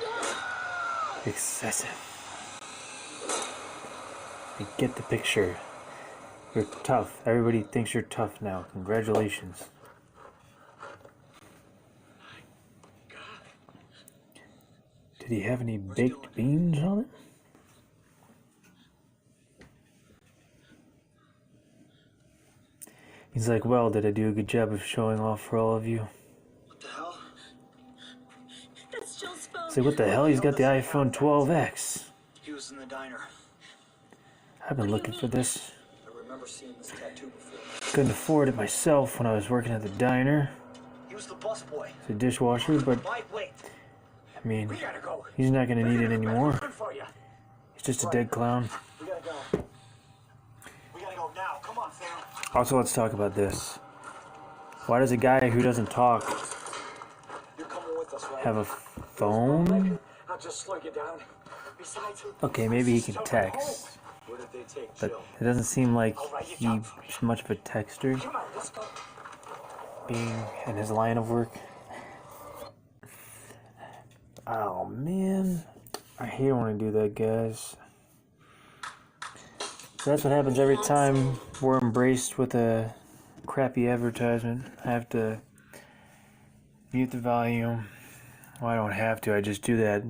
Excessive. I get the picture. You're tough. Everybody thinks you're tough now. Congratulations. Did he have any baked beans on it? He's like, well, did I do a good job of showing off for all of you? What the hell? That's Jill's phone. It's like, what the hell? He's got the iPhone 12X. He was in the diner. I've been looking for this. I remember seeing this tattoo before. Couldn't afford it myself when I was working at the diner. He was the busboy. It's a dishwasher, but Wait. I mean, We gotta go. he's not gonna need it anymore. Good for you. He's just a dead clown. We gotta go. We gotta go now. Come on, Sam. Also, let's talk about this. Why does a guy who doesn't talk You're coming with us, right? have a phone? I'll just slow you down. Besides, Okay, maybe he can text, Where did they take but Jill? it doesn't seem like he's much of a texter, come on, let's go. being in his line of work. Oh man, I hate when I do that, guys. So that's what happens every time we're embraced with a crappy advertisement. I have to mute the volume. Well, I don't have to, I just do that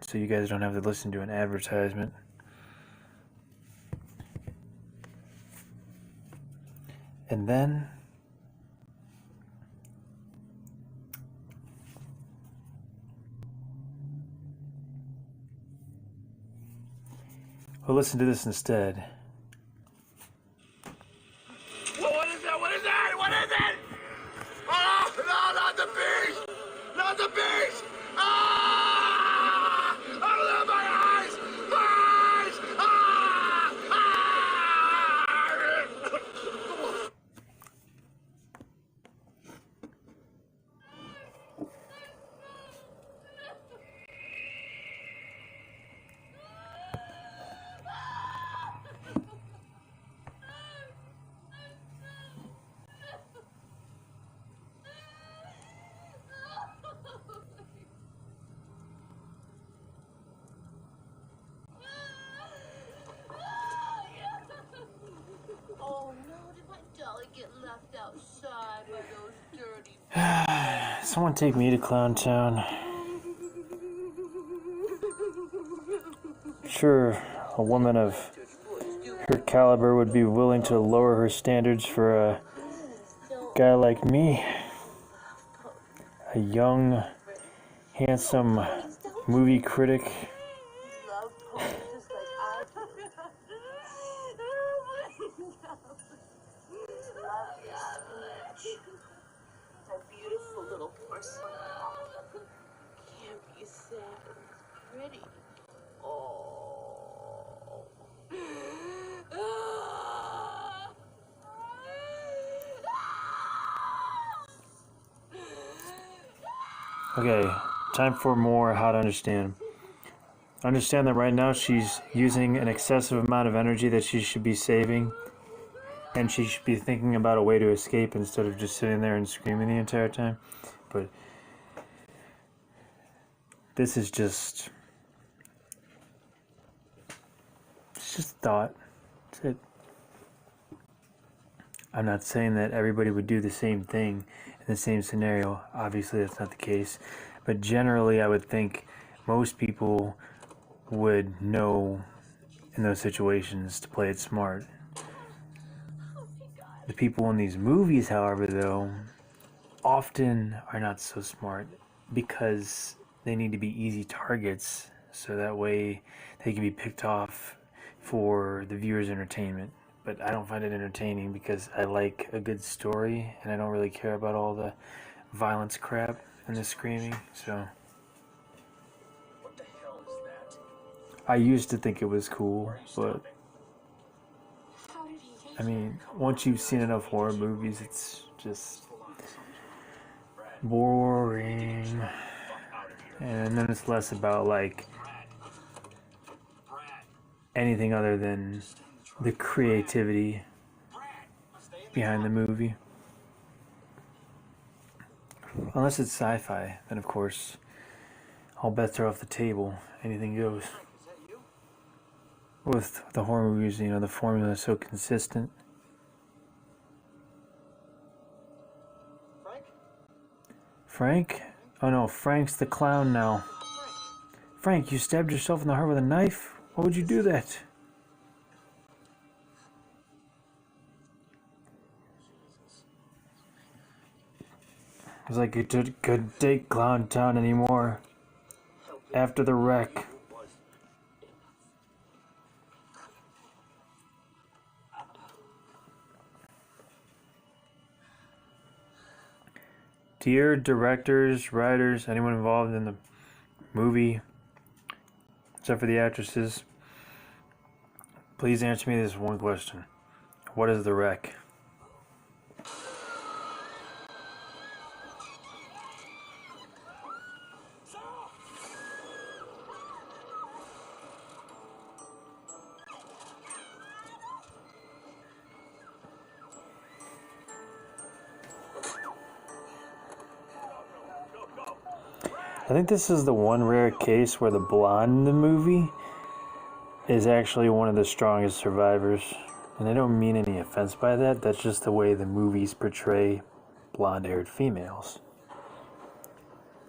so you guys don't have to listen to an advertisement. And then we'll listen to this instead. What is that? What is that? What is it? Oh, no, not the beast! Not the beast! Ah! Oh, my eyes! Eyes! Ah! Ah! Oh no, did my dolly get left outside by those dirty... Someone take me to Clown Town. Sure, a woman of her caliber would be willing to lower her standards for a guy like me. A young, handsome movie critic. Love Polly just like I do. Love you. A beautiful little porcelain doll. Can't be sad and pretty. Oh. Okay, time for more how to understand. Understand that right now she's using an excessive amount of energy that she should be saving, and she should be thinking about a way to escape instead of just sitting there and screaming the entire time. But this is just, it's just thought. That's it. I'm not saying that everybody would do the same thing in the same scenario. Obviously, that's not the case. But generally, I would think most people would know in those situations to play it smart. The people in these movies, however, though, often are not so smart because they need to be easy targets so that way they can be picked off for the viewer's entertainment. But I don't find it entertaining because I like a good story and I don't really care about all the violence crap and the screaming, so What the hell is that? I used to think it was cool, but I mean, once you've seen enough horror movies, it's just boring. And then it's less about like anything other than the creativity behind the movie. Unless it's sci-fi, then of course all bets are off the table. Anything goes. With the horror movies, you know, the formula is so consistent. Frank? Oh no, Frank's the clown now. Frank, you stabbed yourself in the heart with a knife? Why would you do that? It's like it couldn't take Clown Town anymore after the wreck. Dear directors, writers, anyone involved in the movie, except for the actresses, please answer me this one question. What is the wreck? I think this is the one rare case where the blonde in the movie is actually one of the strongest survivors. And I don't mean any offense by that, that's just the way the movies portray blonde-haired females.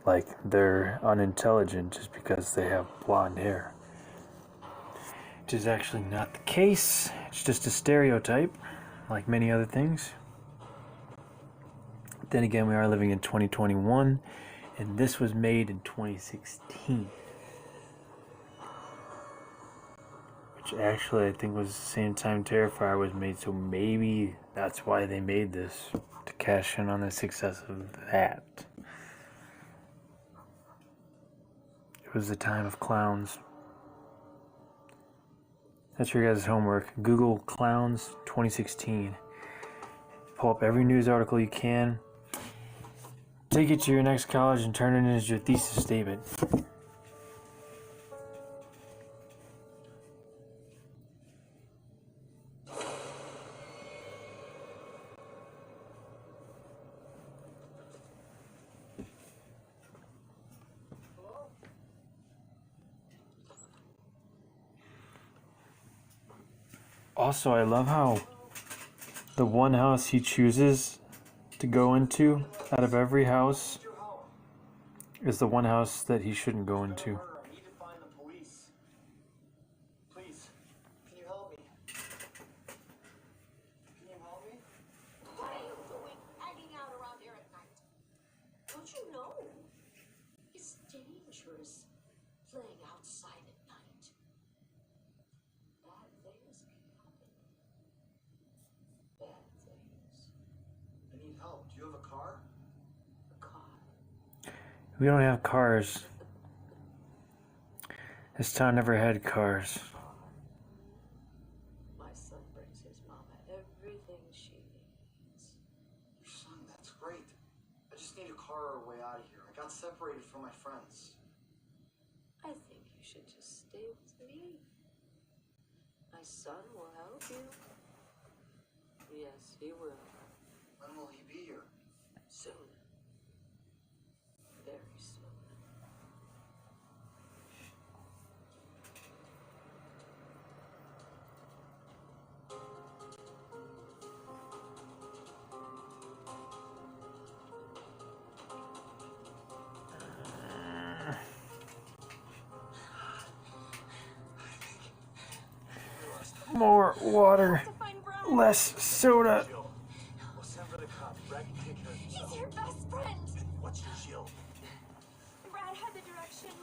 Like, they're unintelligent just because they have blonde hair. Which is actually not the case, it's just a stereotype, like many other things. Then again, we are living in 2021, and this was made in 2016. Which actually I think was the same time Terrifier was made, so maybe that's why they made this, to cash in on the success of that. It was the time of clowns. That's your guys' homework. Google clowns 2016. Pull up every news article you can. Take it to your next college and turn it into your thesis statement. Also, I love how the one house he chooses to go into out of every house is the one house that he shouldn't go into. I need to find the police. Please, can you help me? Can you help me? What are you doing hanging out around here at night? Don't you know? It's dangerous playing outside at night. Bad things can happen. Bad things. I need help. Do you have a car? A car. We don't have cars. This town never had cars. My son brings his mama everything she needs. Your son, that's great. I just need a car or a way out of here. I got separated from my friends. I think you should just stay with me. My son will help you. Yes, he will. When will he be here? Soon. Very soon. More water, less soda. We'll send for the cops. Brad can take care of himself. He's your best friend. What's your shield? Brad had the directions.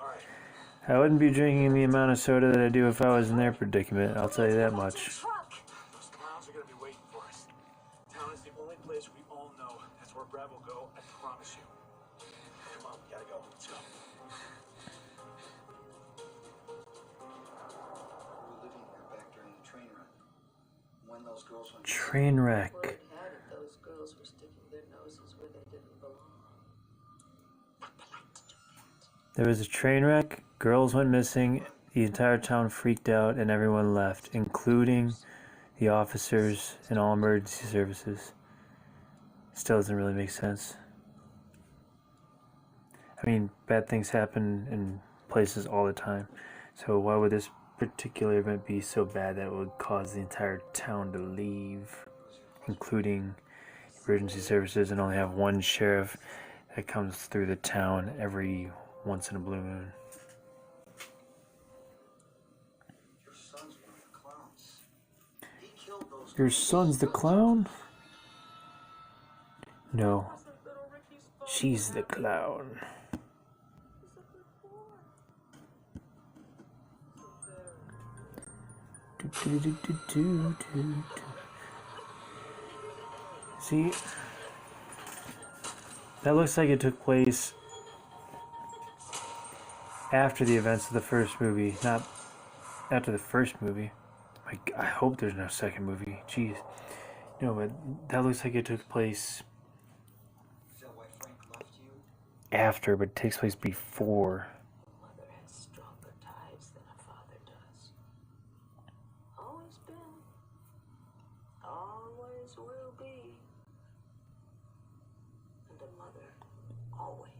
All right. I wouldn't be drinking the amount of soda that I do if I was in their predicament, I'll tell you that much. Truck. Those clowns are gonna be waiting for us. Town is the only place we all know. That's where Brad will go. I promise you. Come on, we gotta go. Let's go. We were living here back during the train wreck. When those girls went Train wreck. Word had it those girls were sticking their noses where they didn't belong. Not polite to do that. There was a train wreck, girls went missing, the entire town freaked out, and everyone left, including the officers and all emergency services. Still doesn't really make sense. I mean, bad things happen in places all the time. So why would this particular event be so bad that it would cause the entire town to leave, including emergency services, and only have one sheriff that comes through the town every once in a blue moon? Your son's one of the clowns. He killed those Your son's the clown? No, she's the clown. See, that looks like it took place after the events of the first movie, not after the first movie. I hope there's no second movie. Jeez. No, but that looks like it took place Is that why Frank left you? after, but it takes place before. Mother has stronger ties than a father does. Always been. Always will be. And a mother always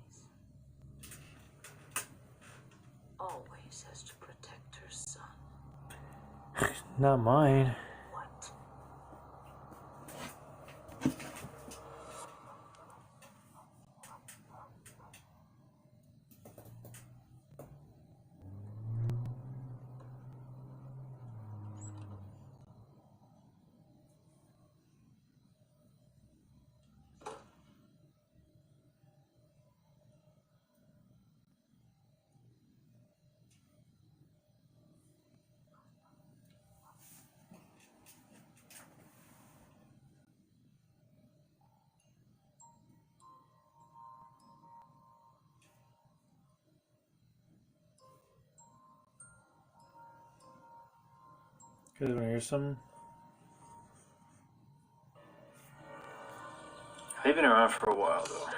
has to protect her son. Not mine. What? You guys want to hear something? They've been around for a while, though.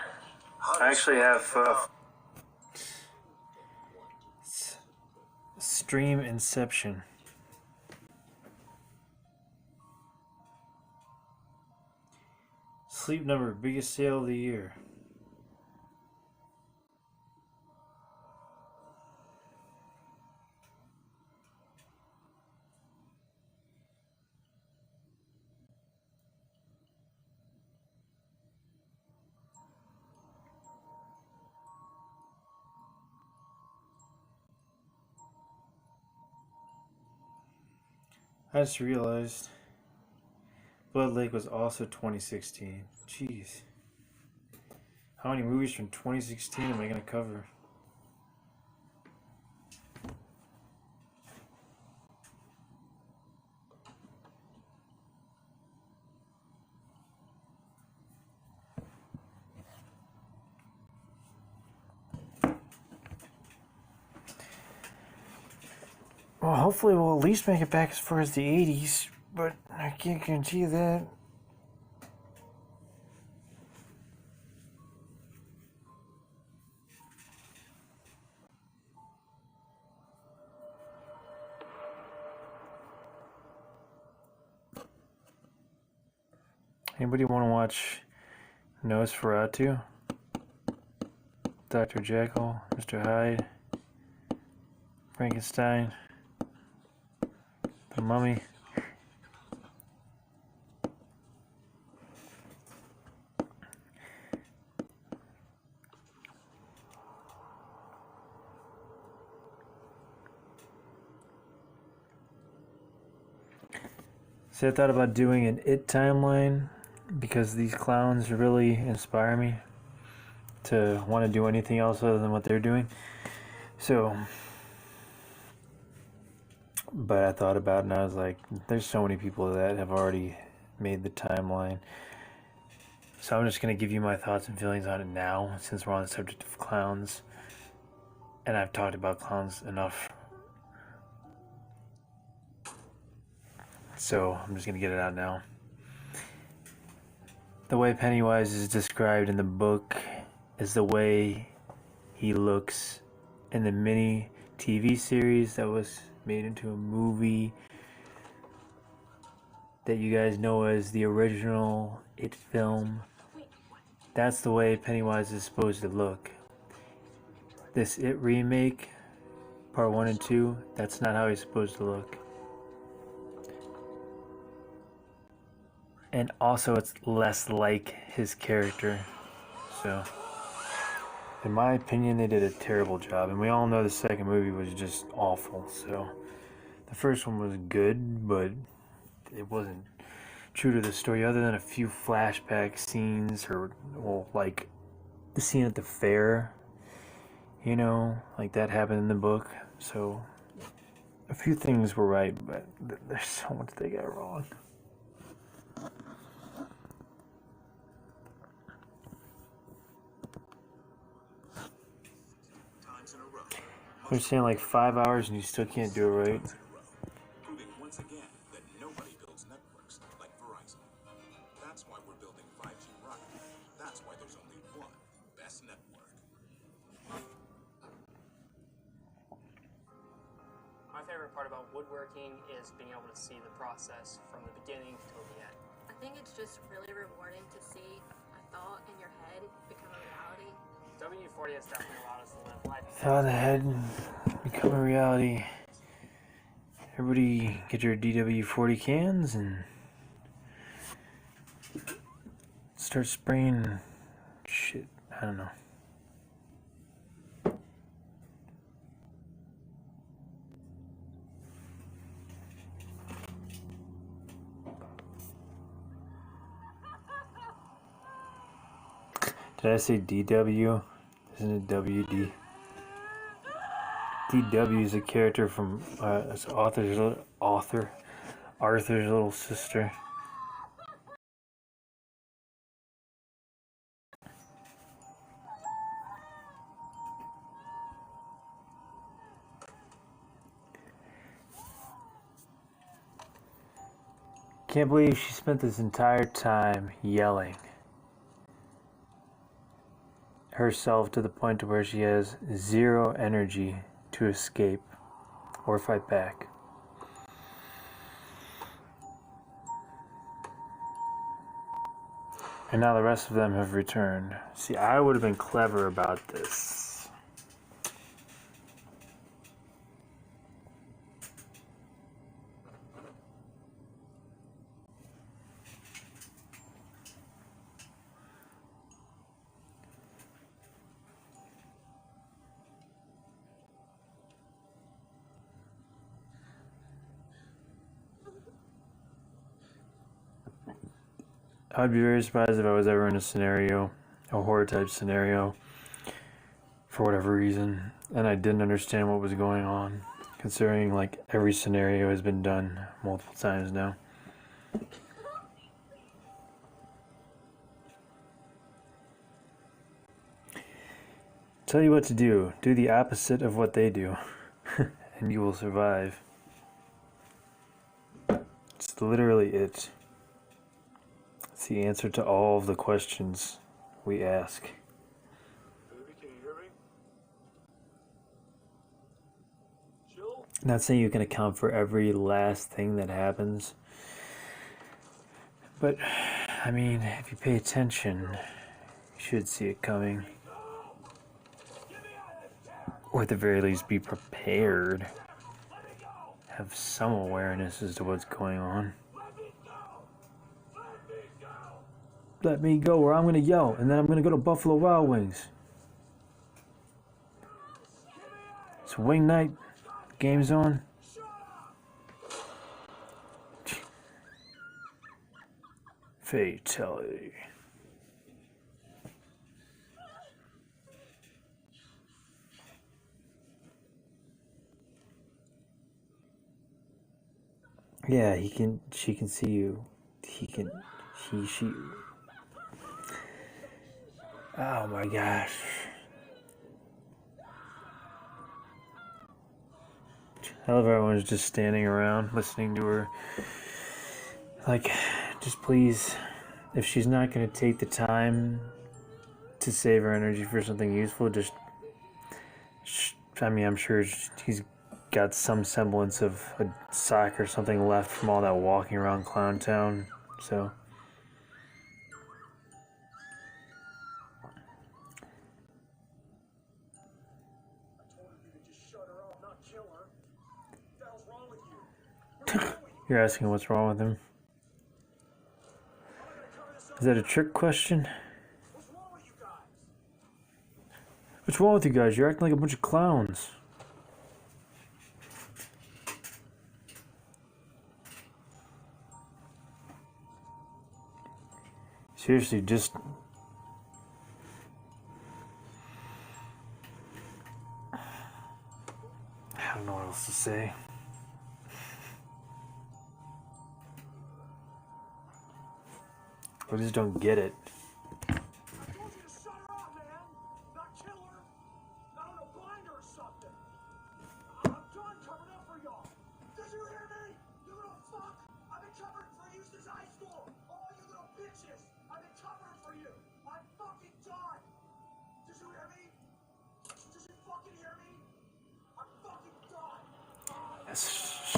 I actually have Stream Inception. Sleep Number, biggest sale of the year. I just realized Blood Lake was also 2016. Jeez. How many movies from 2016 am I going to cover? Well, hopefully we'll at least make it back as far as the 80s, but I can't guarantee that. Anybody want to watch Nosferatu? Dr. Jekyll, Mr. Hyde, Frankenstein, The Mummy. See, I thought about doing an It timeline because these clowns really inspire me to want to do anything else other than what they're doing. So, but I thought about it and I was like, there's so many people that have already made the timeline. So I'm just going to give you my thoughts and feelings on it now, since we're on the subject of clowns. And I've talked about clowns enough. So I'm just going to get it out now. The way Pennywise is described in the book is the way he looks in the mini TV series that was made into a movie that you guys know as the original It film. That's the way Pennywise is supposed to look. This It remake, part 1 and 2, that's not how he's supposed to look. And also it's less like his character. So, in my opinion, they did a terrible job. And we all know the second movie was just awful. So, the first one was good, but it wasn't true to the story, other than a few flashback scenes, or, well, like the scene at the fair, you know, like that happened in the book. So a few things were right, but there's so much they got wrong. They're saying like 5 hours and you still can't do it right. Proving once again that nobody builds networks like Verizon. That's why we're building 5G Rocket. That's why there's only one best network. My favorite part about woodworking is being able to see the process from the beginning till the end. I think it's just really rewarding to see a thought in your head become a reality. WD-40 has definitely allowed us to live life. Thought ahead and become a reality. Everybody get your DW40 cans and start spraying shit. I don't know. Did I say DW? Isn't it WD? DW is a character from it's Arthur's little sister. Can't believe she spent this entire time yelling herself to the point to where she has zero energy to escape or fight back. And now the rest of them have returned. See, I would have been clever about this. I'd be very surprised if I was ever in a scenario, a horror type scenario, for whatever reason, and I didn't understand what was going on, considering like every scenario has been done multiple times now. Tell you what to do. Do the opposite of what they do, and you will survive. It's literally it. It's the answer to all of the questions we ask. Baby, can you hear me? Jill? Not saying you can account for every last thing that happens, but I mean, if you pay attention, you should see it coming. Or at the very least be prepared. Have some awareness as to what's going on. Let me go, or I'm gonna yell, and then I'm gonna go to Buffalo Wild Wings. It's wing night. Game's on. Fatality. Yeah, she can see you. She. Oh my gosh. I love how everyone's just standing around listening to her. Like, just please, if she's not going to take the time to save her energy for something useful, just, I mean, I'm sure he's got some semblance of a sock or something left from all that walking around Clown Town, so. You're asking what's wrong with him? Is that a trick question? What's wrong with you guys? You're acting like a bunch of clowns. Seriously, just... I don't know what else to say. I just don't get it.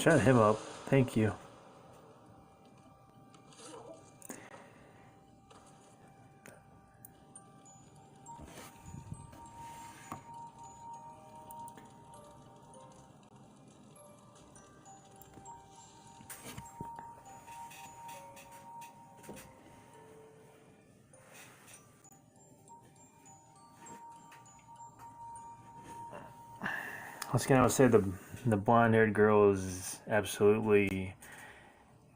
Shut him up. Thank you. Once again, I would say the blonde-haired girl is absolutely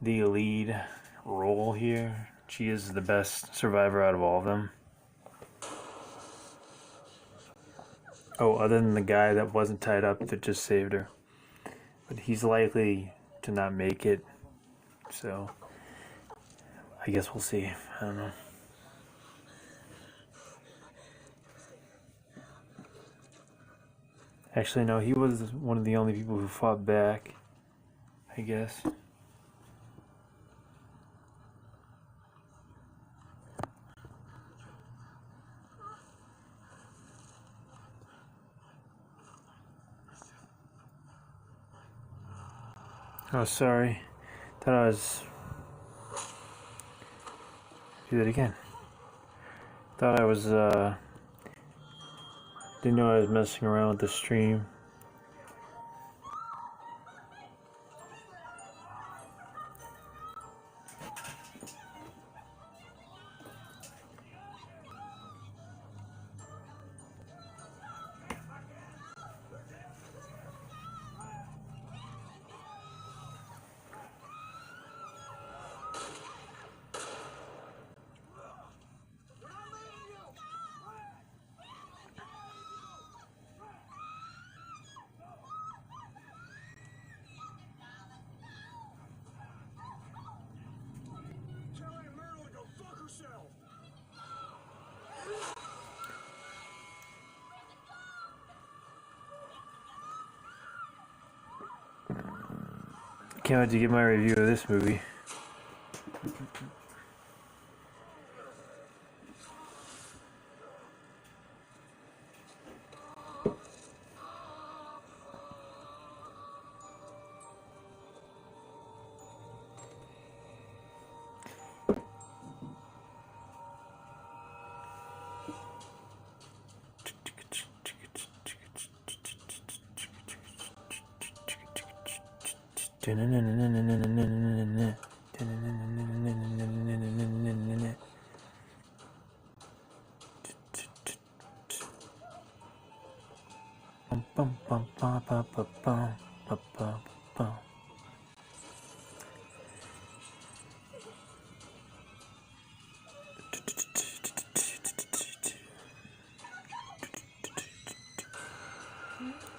the lead role here. She is the best survivor out of all of them. Oh, other than the guy that wasn't tied up that just saved her. But he's likely to not make it. So, I guess we'll see. I don't know. Actually, no, he was one of the only people who fought back, I guess. Oh, sorry. Thought I was... Do that again. Thought I was, didn't know I was messing around with the stream. Can't wait to get my review of this movie.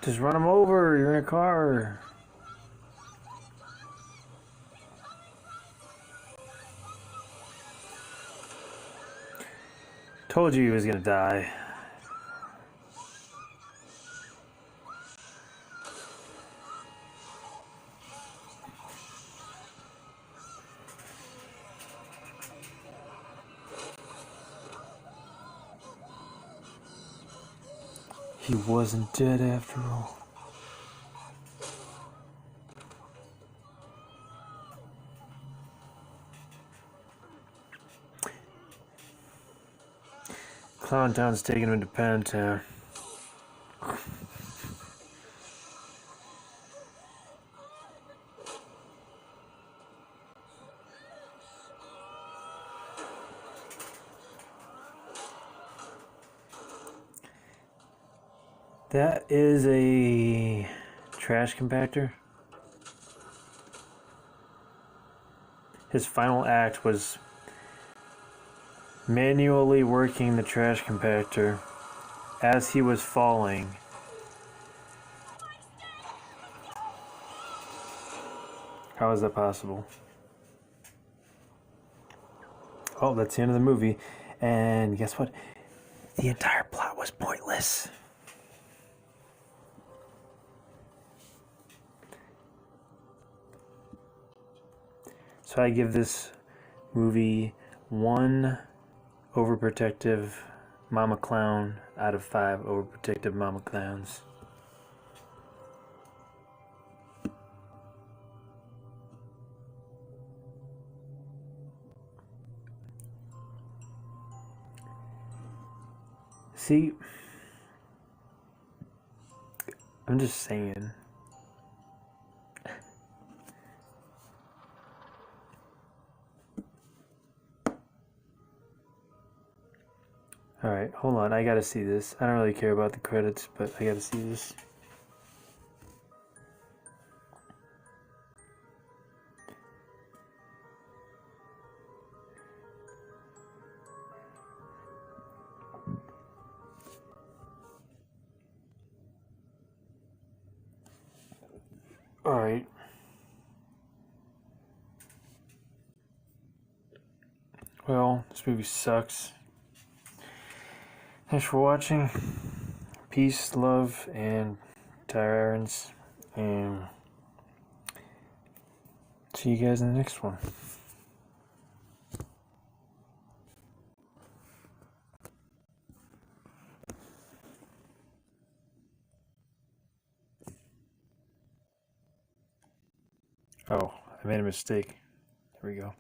Just run him over, you're in a car. Told you he was gonna die. He wasn't dead after all. Clown Town's taking him to Pound Town. That is a trash compactor. His final act was manually working the trash compactor as he was falling. How is that possible? Oh, that's the end of the movie. And guess what? The entire plot was pointless. So I give this movie 1 overprotective mama clown out of 5 overprotective mama clowns. See, I'm just saying. Alright, hold on, I gotta see this. I don't really care about the credits, but I gotta see this. Alright. Well, this movie sucks. Thanks for watching. Peace, love, and tire irons. And see you guys in the next one. Oh, I made a mistake. There we go.